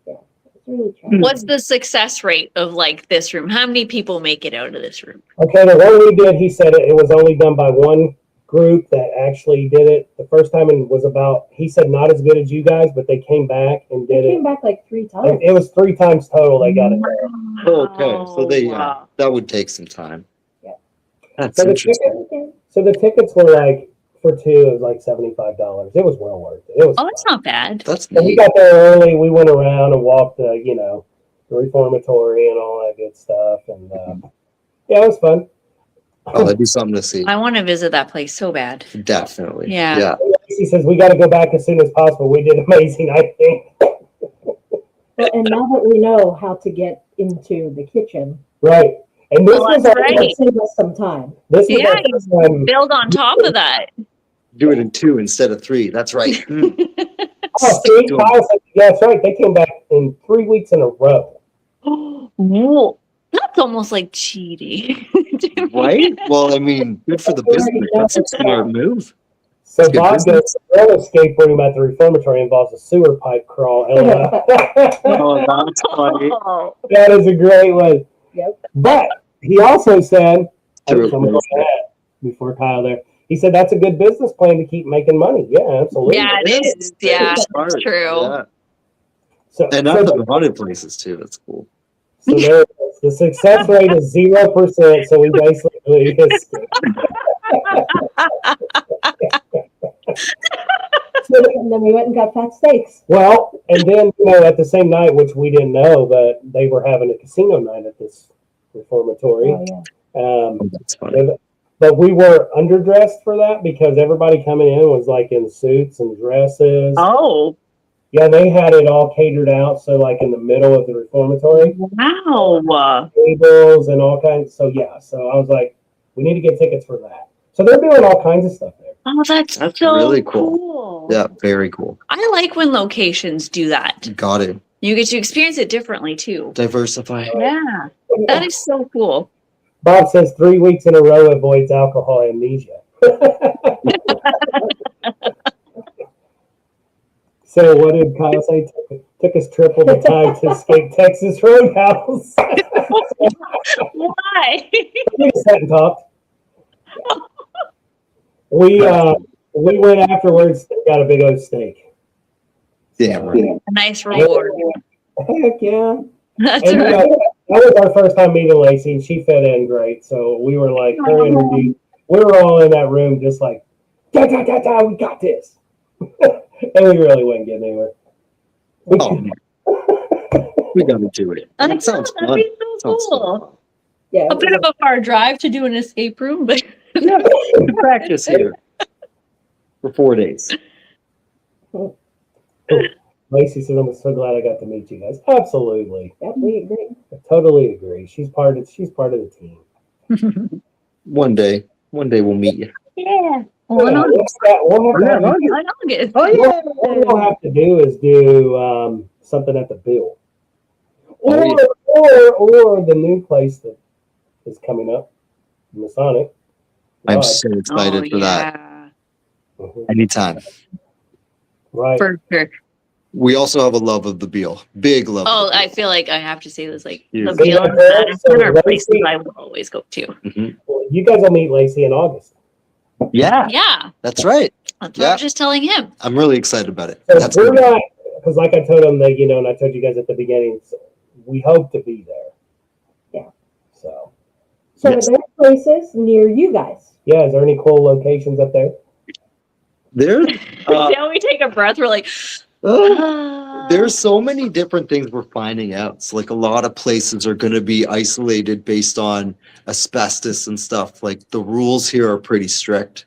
It's really trying. What's the success rate of like this room? How many people make it out of this room? Okay, the one we did, he said it was only done by one group that actually did it the first time, and was about, he said, not as good as you guys, but they came back and They did it. came back like 3 times. It was 3 times total they got it there. Okay, so Wow. that would take some time. Yeah. That's So the interesting. tickets were like, for 2, it was like $75. It was well worth it. It was Oh, it's not bad. That's And we neat. got there early. We went around and walked the reformatory and all that good stuff. And yeah, it was fun. Oh, that'd be something to see. I want to visit that place so bad. Definitely. Yeah. Yeah. He says we got to go back as soon as possible. We did amazing, I think. Well, and now that we know how to get into the kitchen, Right. And this Oh, was that's our, right. it'll save us some time. this was Yeah, our first time. Build on top of that. Do it in 2 instead of 3. That's right. Oh, see, Kyle said, yeah, that's right. They came back in 3 weeks in a row. Whoa. That's almost like cheating. Right? Well, I mean, good for the business. That's a smart move. So That's good Bob goes, roller skateboarding at the reformatory involves a sewer pipe crawl. LOL. Oh, that's funny. Oh. That is a great one. Yep. But he also said, True. before Kyle there, he said that's a good business plan to keep making money. Yeah, absolutely. Yeah, it is. Yeah, Smart. it's true. Yeah. So, And not the haunted places too. That's cool. so there it is. The success rate is 0%. So we basically And then we went and got fat steaks. well, and then at the same night, which we didn't know, but they were having a casino night at this reformatory. Oh, yeah. Oh, that's funny. But we were underdressed for that because everybody coming in was like in suits and dresses. Oh, Yeah, they had it all catered out. So like in the middle of the reformatory, wow. tables and all kinds. So yeah, so I was like, we need to get tickets for that. So they're doing all kinds of stuff there. Oh, that's so really cool. cool. Yeah, very cool. I like when locations do that. Got it. You get to experience it differently too. Diversify. Yeah, that is so cool. Bob says 3 weeks in a row avoids alcohol amnesia. So what did Kyle say? Took us triple the time to escape Texas Roadhouse. Why? We just sat and talked. We went afterwards and got a big old steak. Damn right. A nice reward. Heck yeah. That's And right. that was our first time meeting Lacey, and she fit in great. So we were like, her energy, we were all in that room just like, da, da, da, da, we got this. And we really wasn't getting anywhere. Oh, we gotta do it. That sounds That'd fun. be so Sounds so cool. Yeah. A bit of a far drive to do an escape room, but fun. We practice here for 4 days. Lacey said, I'm so glad I got to meet you guys. Absolutely. Yep, we agree. I totally agree. She's part of the team. One day we'll meet you. yeah. We'll have to have August. what we'll have to do is do something at the Bill. Or the new place that is coming up, Masonic. I'm so excited for that. Mhm. Anytime. Right. For sure. We also have a love of the Beal. Big love. Oh, of the I feel like I have to say this. Like Yeah. the Beal and Madison are So places Lacey- I will always go to. Mhm. Well, you guys will meet Lacey in August. Yeah, Yeah, that's right. that's what I was just telling him. I'm really excited about it. So That's we're great. not, because like I told them that, and I told you guys at the beginning, so we hope to be there. Yeah. So, So Yes. are there places near you guys? yeah, is there any cool locations up there? There's Now we take a breath. We're like, there's so many different things we're finding out. It's like a lot of places are going to be isolated based on asbestos and stuff. Like the rules here are pretty strict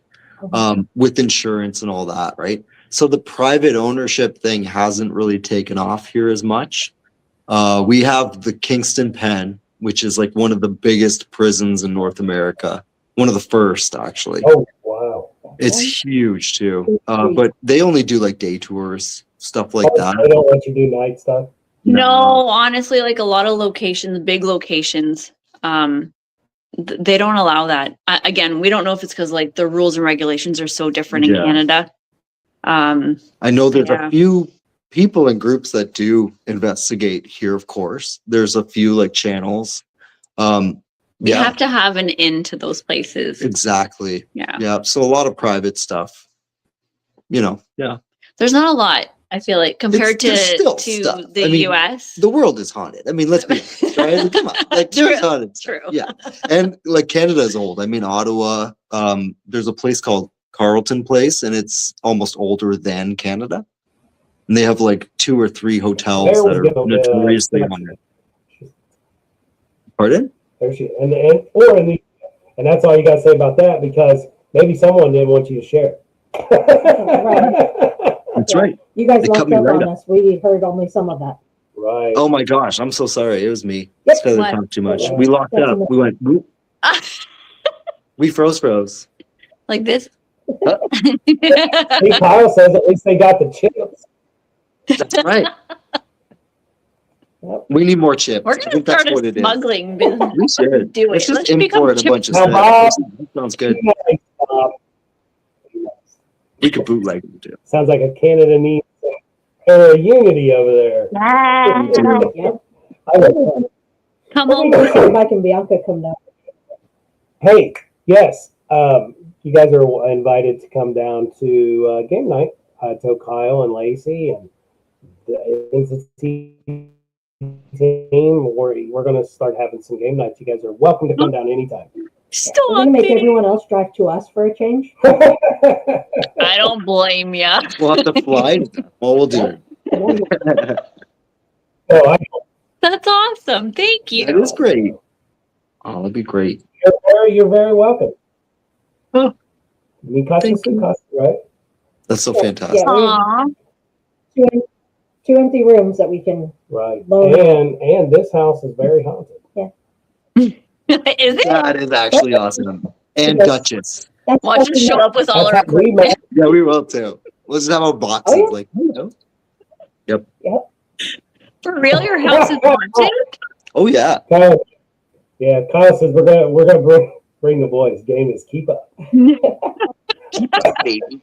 with insurance and all that, right? So the private ownership thing hasn't really taken off here as much. We have the Kingston Pen, which is like one of the biggest prisons in North America. One of the first, actually. Oh, wow. It's huge too. But they only do like day tours, stuff like They that. don't let you do night stuff. no, honestly, like a lot of locations, big locations, they don't allow that. Again, we don't know if it's because like the rules and regulations are so different in Yeah. Canada. I know there's Yeah. a few people and groups that do investigate here, of course. There's a few like channels. You Yeah, have to have an in to those places. exactly. Yeah. Yeah. So a lot of private stuff. Yeah. There's not a lot, I feel like, compared to there's still stuff. the I mean, US. The world is haunted. I mean, let's be honest, right? I mean, come on. Like True. there's haunted. True. Yeah. And like Canada is old. I mean, Ottawa, there's a place called Carleton Place, and it's almost older than Canada. And they have like 2 or 3 hotels There that we are go. notoriously haunted. Pardon? There she and or in the And that's all you got to say about that, because maybe someone didn't want you to share. That's right. You guys They cut locked me up right on up. us. We heard only some of that. Right. Oh my gosh, I'm so sorry. It was me. Yep. It's because I What? talked too much. Yeah. We locked That's up. enough. We went, whoop. We froze. Like this. See, Kyle says at least they got the chips. That's right. Yep. We need more chips. We're I gonna think that's start what a it is. smuggling business. We should. Do Let's it. just Let's become import a chip bunch of Now, stuff. Bob, That sounds good. Um, We could bootleg them too. sounds like a Canada needs a pair of unity over there. Yep. I would- Come Well, we on. just had Mike and Bianca come down. Hey, yes, you guys are invited to come down to game night. To Kyle and Lacey and the entity team. We're going to start having some game nights. You guys are welcome to come down anytime. Still We're gonna make updating. everyone else drive to us for a change. I don't blame ya. We'll have to fly. Well, we'll do it. No, That's awesome. Thank you. That is great. Oh, that'd be great. you're very welcome. Huh. Mi casa Thank su you. casa, right? That's so Yeah, fantastic. yeah. Aw. Two empty rooms that we can. Right. Load And this house is very haunted. Is it? That is actually awesome. And Yes. Duchess. That's Watch us show up with all That's our how we equipment. met. Yeah, we will too. Let's just have our boxes. Oh, yeah. Like, you know. For real, your house is haunted? Oh yeah. Kyle, yeah, Kyle says we're gonna bring the boys. Game is keep up. Keep up, baby.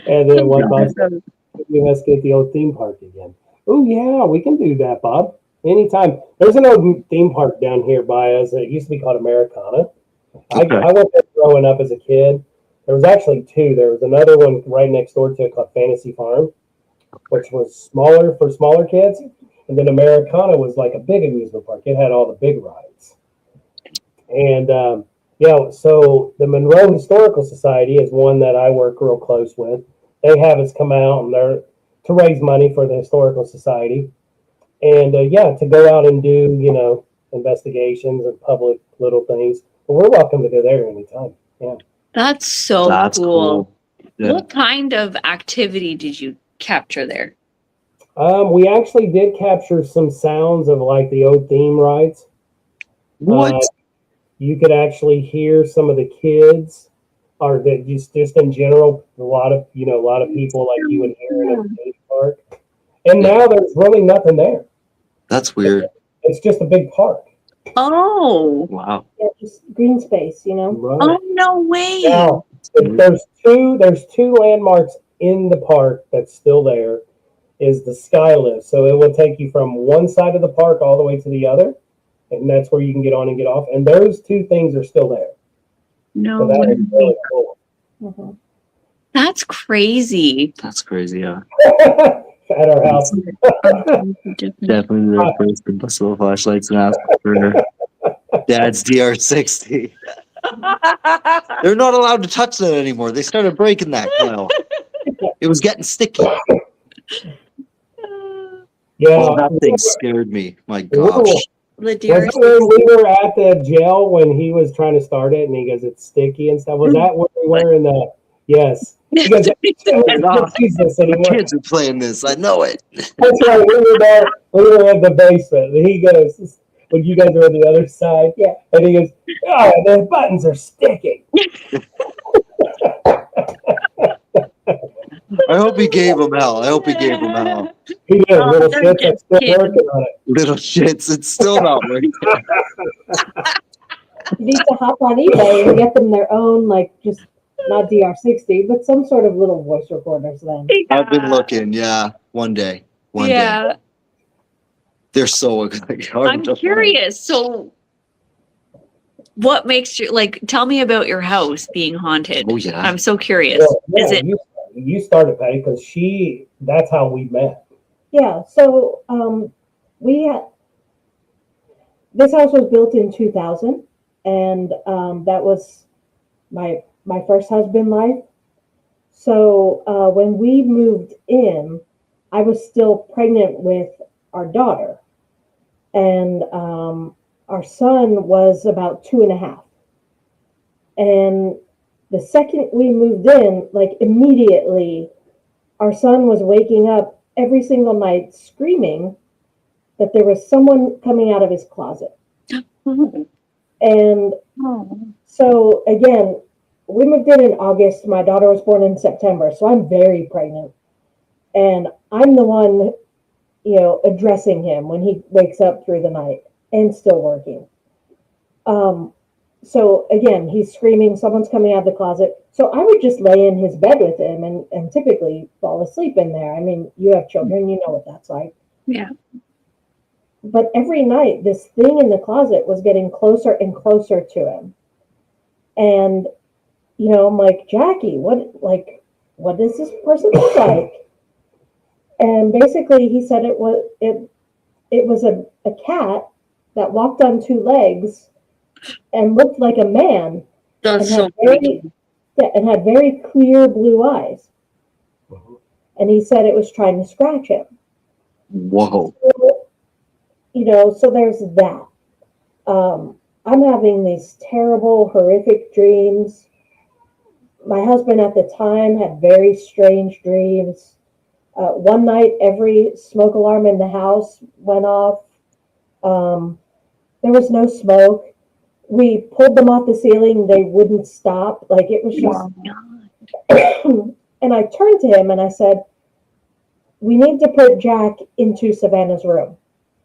And then one Bob said, let's get the old theme park again. Oh yeah, we can do that, Bob. Anytime. There's an old theme park down here by us. It used to be called Americana. Okay. I went there growing up as a kid. There was actually two. There was another one right next door to it called Fantasy Farm, which was smaller for smaller kids. And then Americana was like a big amusement park. It had all the big rides. And yeah, so the Monroe Historical Society is one that I work real close with. They have us come out and they're to raise money for the Historical Society. And yeah, to go out and do, you know, investigations and public little things. But we're welcome to go there anytime. Yeah. That's so That's cool. Yeah. What kind of activity did you capture there? We actually did capture some sounds of like the old theme rides. What? You could actually hear some of the kids, or just in general, a lot of people like you would hear in a theme park. And now there's really nothing there. That's weird. It's just a big park. Oh. Wow. Yeah, just green space, you know. Right. Oh, no way. Now, there's two landmarks in the park that's still there. Is the sky lift. So it will take you from one side of the park all the way to the other. And that's where you can get on and get off. And those two things are still there. No So that way. is really cool. Mhm. That's crazy. That's crazy. Yeah. At our house. Definitely the first to bust the flashlights and ask for Dad's DR60. They're not allowed to touch that anymore. They started breaking that, Kyle. It was getting sticky. Yeah. Oh, that thing scared me. My Ooh. gosh. The deer. Was it when we were at the jail when he was trying to start it and he goes, it's sticky and stuff? Was that when we were in the, yes. He goes, let's use this The anymore. kids are playing this. I know it. That's right. We were there. We were in the basement. And he goes, when you guys were on the other side. Yeah. And he goes, oh, the buttons are sticking. I hope he gave them hell. I hope he gave them hell. He did. Oh, Little they're shits. I'm just still kidding. working on it. Little shits. It's still not working. You need to hop on eBay and get them their own, like just not DR60, but some sort of little voice recorders. Then I've been looking. Yeah. One day. One day. Yeah. They're so hard I'm to find. curious. So, what makes you like? Tell me about your house being haunted. Oh, yeah. I'm so curious. Well, yeah, Is it? You started, Patty, because that's how we met. yeah, so we had this house was built in 2000, and that was my first husband life. So when we moved in, I was still pregnant with our daughter, and Our son was about 2.5. And the second we moved in, like immediately, our son was waking up every single night screaming that there was someone coming out of his closet. And so again, we moved in August. My daughter was born in September, so I'm very pregnant. And I'm the one, addressing him when he wakes up through the night and still working. So again, he's screaming, someone's coming out of the closet. So I would just lay in his bed with him and typically fall asleep in there. I mean, you have children, you know what that's like. Yeah. But every night, this thing in the closet was getting closer and closer to him. And, I'm like, Jackie, what does this person look like? And basically he said it was a cat that walked on 2 legs and looked like a man. That's and so had very, and had very clear blue eyes. And he said it was trying to scratch him. Whoa. So there's that. I'm having these terrible, horrific dreams. My husband at the time had very strange dreams. One night, every smoke alarm in the house went off. There was no smoke. We pulled them off the ceiling. They wouldn't stop. Like, it was just... And I turned to him and I said, we need to put Jack into Savannah's room.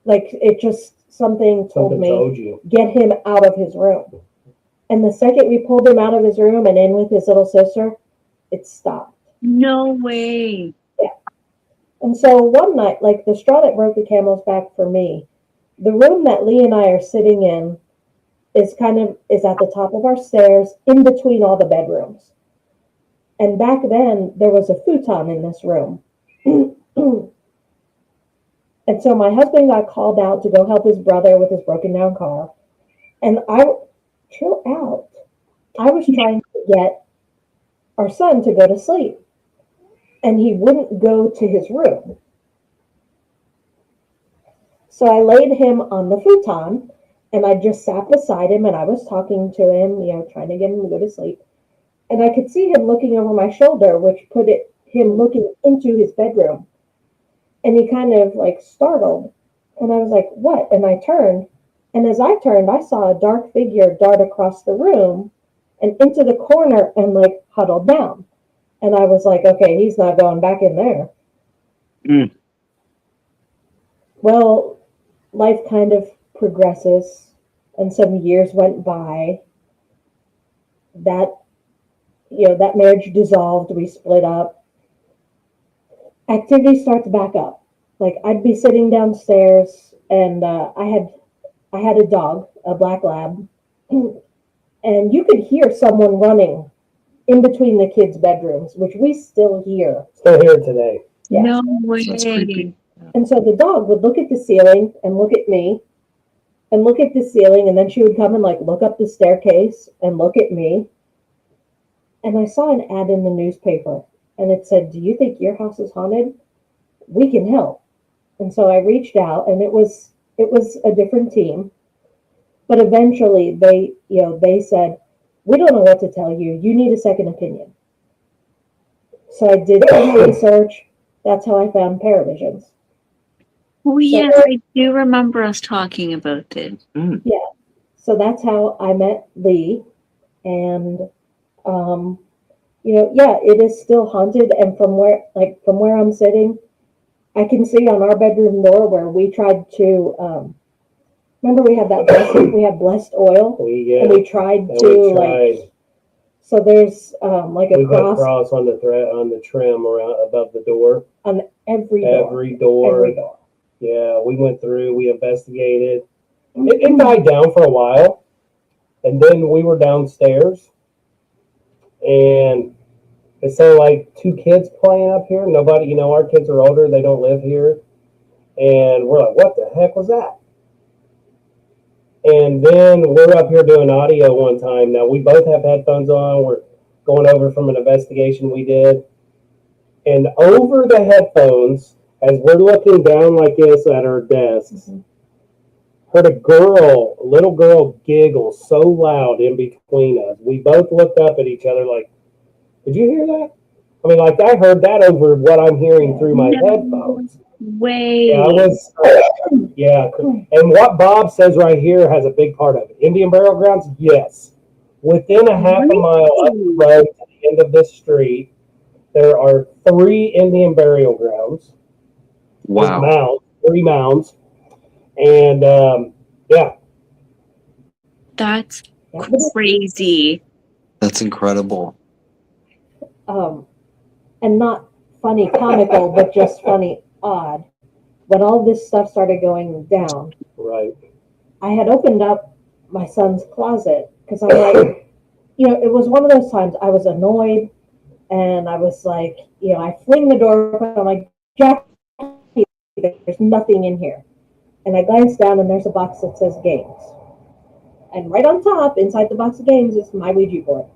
Like, it just, something told me, get him out of his room. And the second we pulled him out of his room and in with his little sister, it stopped. No way. Yeah. And so one night, like, the straw that broke the camel's back for me, the room that Lee and I are sitting in is at the top of our stairs, in between all the bedrooms. And back then, there was a futon in this room. And so my husband got called out to go help his brother with his broken down car. And chill out. I was trying to get our son to go to sleep. And he wouldn't go to his room. So I laid him on the futon and I just sat beside him and I was talking to him, trying to get him to go to sleep. And I could see him looking over my shoulder, which put him looking into his bedroom. And he kind of like startled. And I was like, what? And I turned. And as I turned, I saw a dark figure dart across the room and into the corner and like huddled down. And I was like, okay, he's not going back in there. Mm. Well, life kind of progresses and some years went by. That marriage dissolved, we split up. Activity starts back up. Like, I'd be sitting downstairs and I had a dog, a black lab, and you could hear someone running in between the kids' bedrooms, which we still hear. Still here today. Yeah. No way. That's creepy. And so the dog would look at the ceiling and look at me and look at the ceiling, and then she would come and like look up the staircase and look at me. And I saw an ad in the newspaper and it said, do you think your house is haunted? We can help. And so I reached out, and it was a different team. But eventually they said, we don't know what to tell you. You need a second opinion. So I did some research. That's how I found Paravisions. Oh, yeah, I do remember us talking about this. Mm. Yeah. So that's how I met Lee. And, it is still haunted. And from where I'm sitting, I can see on our bedroom door where we tried to, remember we had blessed oil, and we tried to so there's like a we cross. Put a cross on the trim around above the door. On every door. Every door. Yeah, we went through. We investigated. It died down for a while, and then we were downstairs, and it sounded like 2 kids playing up here. Nobody, our kids are older. They don't live here, and we're like, what the heck was that? And then we're up here doing audio one time. Now, we both have headphones on. We're going over from an investigation we did. And over the headphones, as we're looking down like this at our desks, heard a little girl giggle so loud in between us. We both looked up at each other like, did you hear that? I mean, like, I heard that over what I'm hearing through my headphones. Way. Yeah, yeah. And what Bob says right here has a big part of it. Indian burial grounds, yes. Within a half a mile up the road to the end of this street, there are 3 Indian burial grounds. Wow. Mounds, 3 mounds. And, yeah. That's crazy. That's incredible. And not funny comical, but just funny odd. When all this stuff started going down, Right. I had opened up my son's closet because I'm like, it was one of those times I was annoyed and I was like, I fling the door open. I'm like, Jack, there's nothing in here. And I glance down and there's a box that says games. And right on top, inside the box of games, is my Ouija board.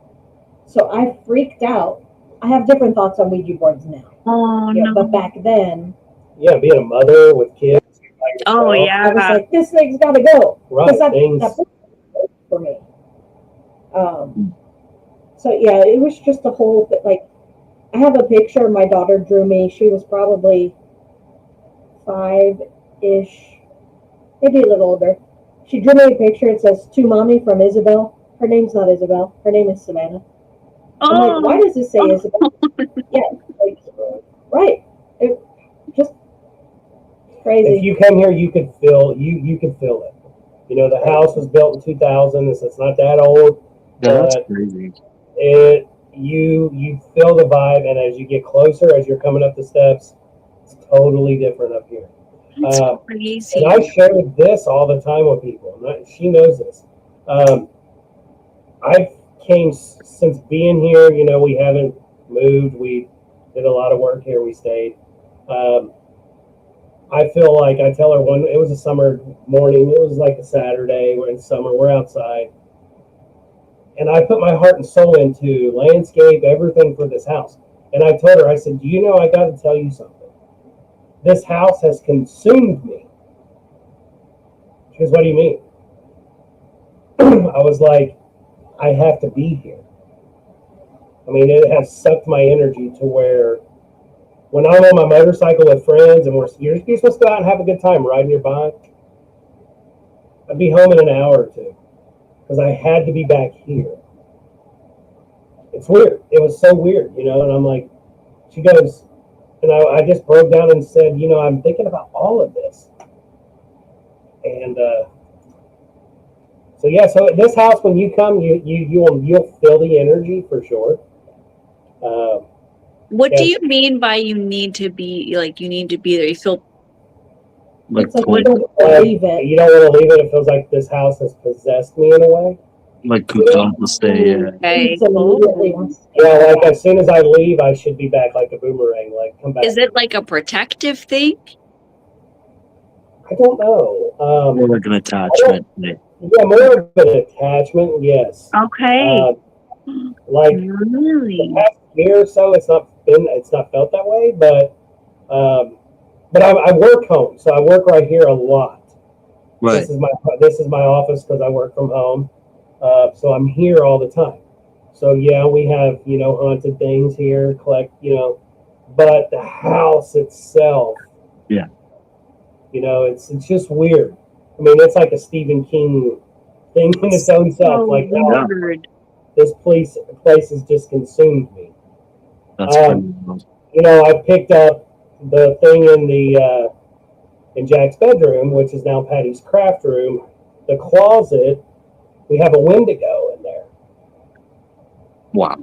So I freaked out. I have different thoughts on Ouija boards now. Oh, no. But back then, yeah, being a mother with kids. Oh, yeah. I was like, this thing's got to go. Right. That's for me. So, yeah, it was just a whole, like, I have a picture my daughter drew me. She was probably 5-ish, maybe a little older. She drew me a picture. It says, to mommy from Isabel. Her name's not Isabel. Her name is Savannah. I'm like, why does this say Isabel? Yeah, like, right. It just crazy. If you come here, you could feel you could feel it. The house was built in 2000. It's not that old. That's crazy. You feel the vibe, and as you get closer, as you're coming up the steps, it's totally different up here. That's crazy. And I share this all the time with people. She knows this. I've came since being here. We haven't moved. We did a lot of work here. We stayed. I feel like I tell her it was a summer morning. It was like a Saturday. We're in summer. We're outside. And I put my heart and soul into landscape, everything for this house. And I told her, I said, do you know, I got to tell you something. This house has consumed me. She goes, what do you mean? I was like, I have to be here. I mean, it has sucked my energy to where when I'm on my motorcycle with friends and you're supposed to go out and have a good time riding your bike, I'd be home in an hour or two because I had to be back here. It's weird. It was so weird, and I'm like, she goes, and I just broke down and said, I'm thinking about all of this. And so yeah, so at this house, when you come, you'll feel the energy for sure. What do you mean by you need to be there? You feel Like, it's like you don't believe it. You don't want to leave it. It feels like this house has possessed me in a way. like coupon to stay. okay. Yeah, like as soon as I leave, I should be back like a boomerang. Like come back. Is it like a protective thing? I don't know. More like an attachment. Yeah, more of an attachment. Yes. Okay. Like Really? the past year or so, it's not felt that way. But I work home, so I work right here a lot. Right. This is my office because I work from home. So I'm here all the time. So yeah, we have haunted things here. Collect but the house itself. Yeah. It's just weird. I mean, it's like a Stephen King thing in its own self. Like this place has just consumed me. That's pretty I picked up the thing in Jack's bedroom, which is now Patty's craft room. The closet, we have a Wendigo in there. wow.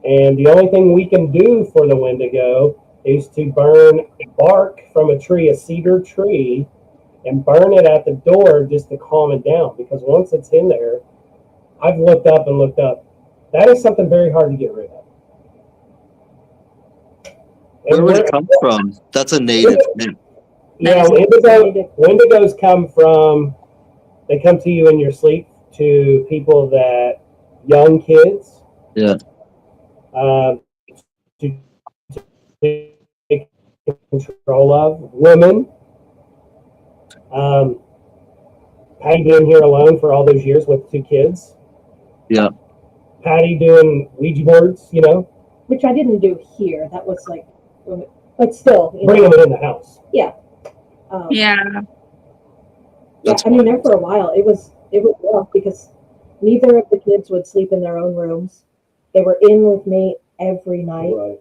And the only thing we can do for the Wendigo is to burn bark from a cedar tree, and burn it at the door just to calm it down. Because once it's in there, I've looked up and looked up. That is something very hard to get rid of. Where would it come from? That's a native thing. Yeah, Wendigos come from, they come to you in your sleep, to people young kids. Yeah. To take control of women. Patty being here alone for all those years with 2 kids. Yeah. Patty doing Ouija boards, you know, which I didn't do here. That was like, but still, you bringing know, it in the house. yeah. Yeah. That's I mean, fine. there for a while, it was rough because neither of the kids would sleep in their own rooms. They were in with me every night, Right.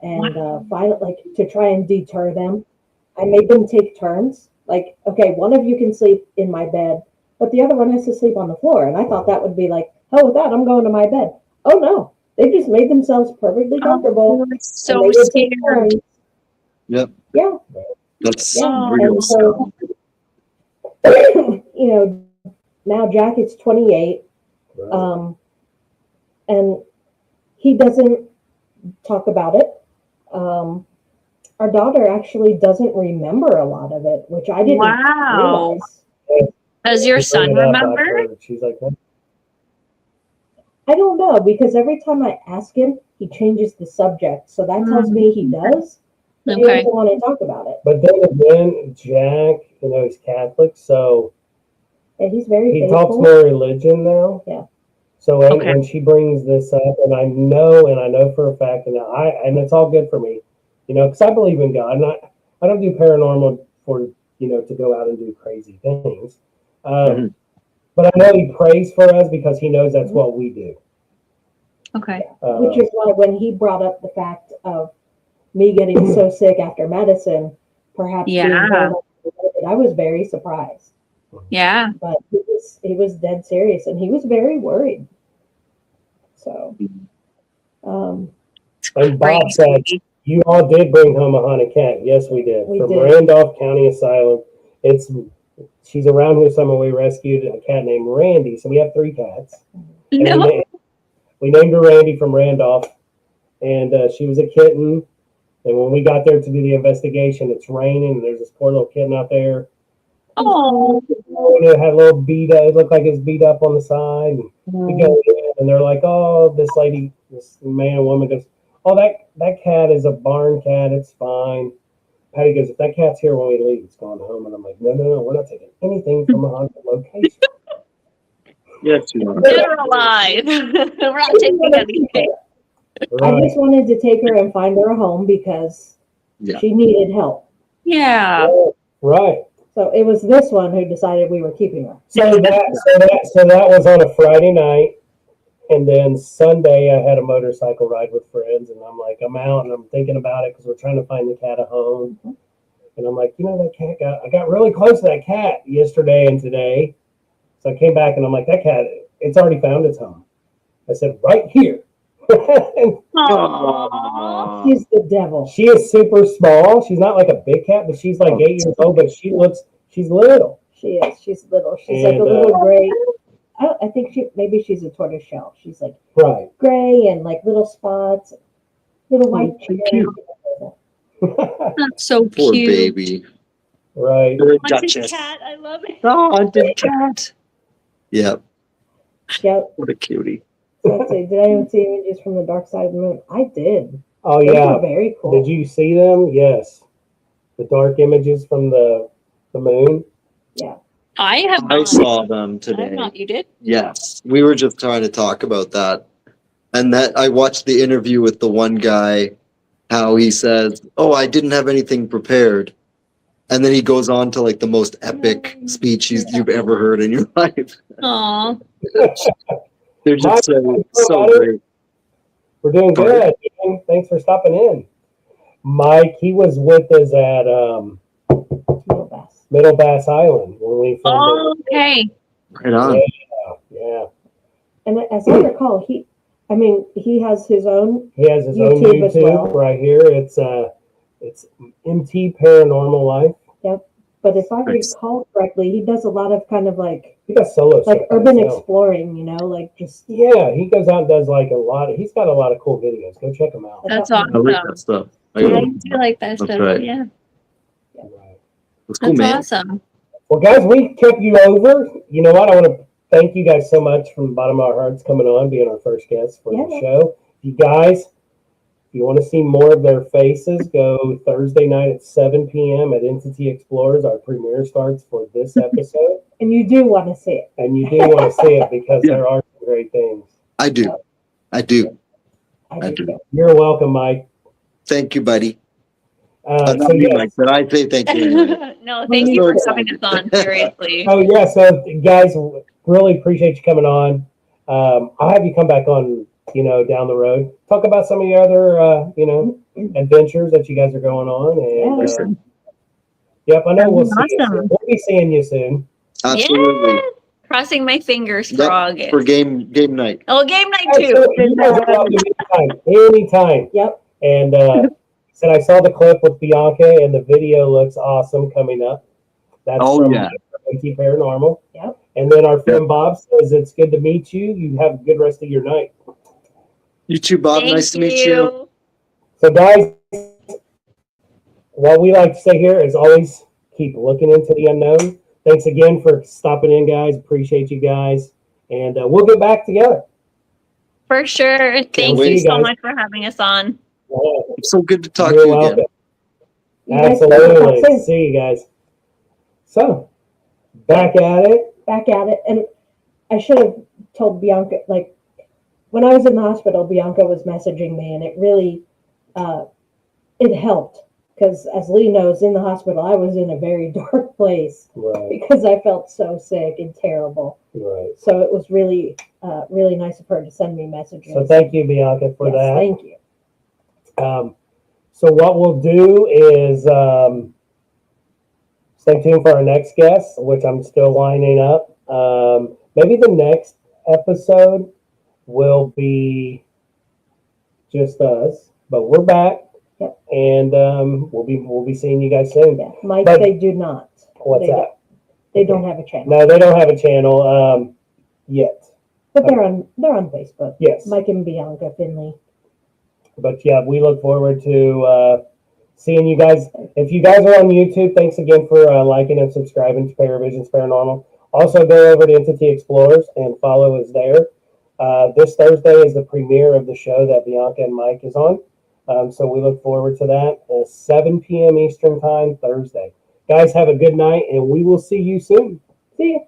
and finally, like to try and deter them, I made them take turns. Like, okay, one of you can sleep in my bed, but the other one has to sleep on the floor. And I thought that would be like, oh, with that, I'm going to my bed. Oh no, they just made themselves perfectly comfortable. Oh, it's so and they would take scared. turns. Yep. Yeah. That's Yeah. real And stuff. so, you know, now Jack is 28. Right. And he doesn't talk about it. Our daughter actually doesn't remember a lot of it, which I didn't Wow. realize. Does your Bring son it up, I've remember? heard. She's like, I don't know, because every time I ask him, he changes the subject. So that tells me he does. But he Okay. doesn't want to talk about it. but then again, Jack, you know, he's Catholic, so And he's very he faithful. talks more religion now. Yeah. So Okay. when she brings this up, and I know for a fact, and it's all good for me, you know, because I believe in God, and I don't do paranormal for, you know, to go out and do crazy things. Mhm. But I know he prays for us because he knows that's what we do. Okay. Which is why when he brought up the fact of me getting so sick after medicine, perhaps being Yeah. told I was very surprised. Yeah. But he was dead serious, and he was very worried. So, And Bob said, you all did bring home a haunted cat. Yes, we did. We From did. Randolph County Asylum. She's around here somewhere. We rescued a cat named Randy. So we have 3 cats. And No. we named her Randy from Randolph. And she was a kitten. And when we got there to do the investigation, it's raining. And there's this poor little kitten out there. Oh. And it had a little beat up. It looked like it's beat up on the side. And we go in, and they're like, oh, this man and woman goes, oh, that cat is a barn cat. It's fine. Patty goes, if that cat's here when we leave, it's going home. And I'm like, no, we're not taking anything from a haunted location. Yes, you are. Dead or alive. We're not taking anything. I Right. just wanted to take her and find her a home because Yeah. she needed help. Yeah. Right. So it was this one who decided we were keeping her. So that was on a Friday night. And then Sunday, I had a motorcycle ride with friends, and I'm like, I'm out, and I'm thinking about it because we're trying to find the cat a home. And I'm like, you know, I got really close to that cat yesterday and today. So I came back, and I'm like, that cat, it's already found its home. I said, right here. Aww. She's the devil. She is super small. She's not like a big cat, but she's like 8 years old, but she's little. She is. She's little. She's like a And, little gray. I think maybe she's a tortoise shell. She's like Right. gray and like little spots, little white. so cute. That's so Poor cute. baby. Right. You're a Haunted duchess. cat. I love it. Oh, haunted cat. Yep. Yep. What a cutie. So let's see. Did I even see images from the dark side of the moon? I did. Oh, Those yeah. were very cool. Did you see them? Yes. The dark images from the moon. I have I not. saw them I have today. not. You did? Yes. We were just trying to talk about that. And that I watched the interview with the one guy, how he says, oh, I didn't have anything prepared. And then he goes on to like the most epic speech you've ever heard in your life. Aw. They're just so great. We're doing good. Thanks for stopping in. Mike, he was with us at Little bass. Middle Bass Island when we filmed it. Okay. Right on. Yeah. And as I recall, he has his own. He has his own YouTube as YouTube well. right here. It's MT Paranormal Life. But if I Nice. recall correctly, he does a lot of kind of like He does solo stuff. urban by himself. exploring. Like just. Yeah, he goes out and does like he's got a lot of cool videos. Go check him out. That's I like awesome. that stuff. I do like that That's stuff. right. Yeah. Right. That's cool, That's man. awesome. Well, guys, we kept you over. You know what? I want to thank you guys so much from the bottom of our hearts coming on, being our first guest for the Yeah. show. You guys, If you want to see more of their faces, go Thursday night at 7 p.m. at Entity Explorers. Our premiere starts for this episode. And you do want to see it. And you do want to see it because Yeah. there are some great things. I do. I do. I do. too. You're welcome, Mike. Thank you, buddy. So Not you, yes. Mike, but I say thank you. No, thank you so for having us on. Seriously. Oh yeah, so guys, really appreciate you coming on. I'll have you come back on, down the road. Talk about some of your other, adventures that you guys are going on. And yep, I know we'll see you soon. We'll be seeing you soon. Absolutely. Yes. Crossing my fingers for Yep, August. for game night. Oh, game night too. Absolutely. You guys are welcome anytime. Yep. And said I saw the clip with Bianca, and the video looks awesome coming up. That's from AT Paranormal. Yep. And then our friend Bob says it's good to meet you. You have a good rest of your night. You too, Bob. Thank Nice to meet you. So, guys, what we like to say here is always keep looking into the unknown. Thanks again for stopping in, guys. Appreciate you guys. And we'll get back together. For sure. Thank you so much for having us on. It's so good to talk to You're you welcome. again. Absolutely. See you guys. So, back at it. And I should have told Bianca, like, when I was in the hospital, Bianca was messaging me, and it really, it helped. Because as Lee knows, in the hospital, I was in a very dark place. Right. Because I felt so sick and terrible. Right. So it was really, really nice of her to send me messages. So thank you, Bianca, for that. Thank you. So what we'll do is stay tuned for our next guest, which I'm still lining up. Maybe the next episode will be just us, but we're back. Yep. And we'll be seeing you guys soon. Yeah, Mike, But- they do not. What's that? They don't have a channel, No, they don't have a channel yet. but they're on Facebook. Yes. Mike and Bianca Finlay. But yeah, we look forward to seeing you guys. If you guys are on YouTube, thanks again for liking and subscribing to Paravisions Paranormal. Also, go over to Entity Explorers and follow us there. This Thursday is the premiere of the show that Bianca and Mike is on. So we look forward to that. 7 p.m. Eastern Time, Thursday. Guys, have a good night, and we will see you soon. See you.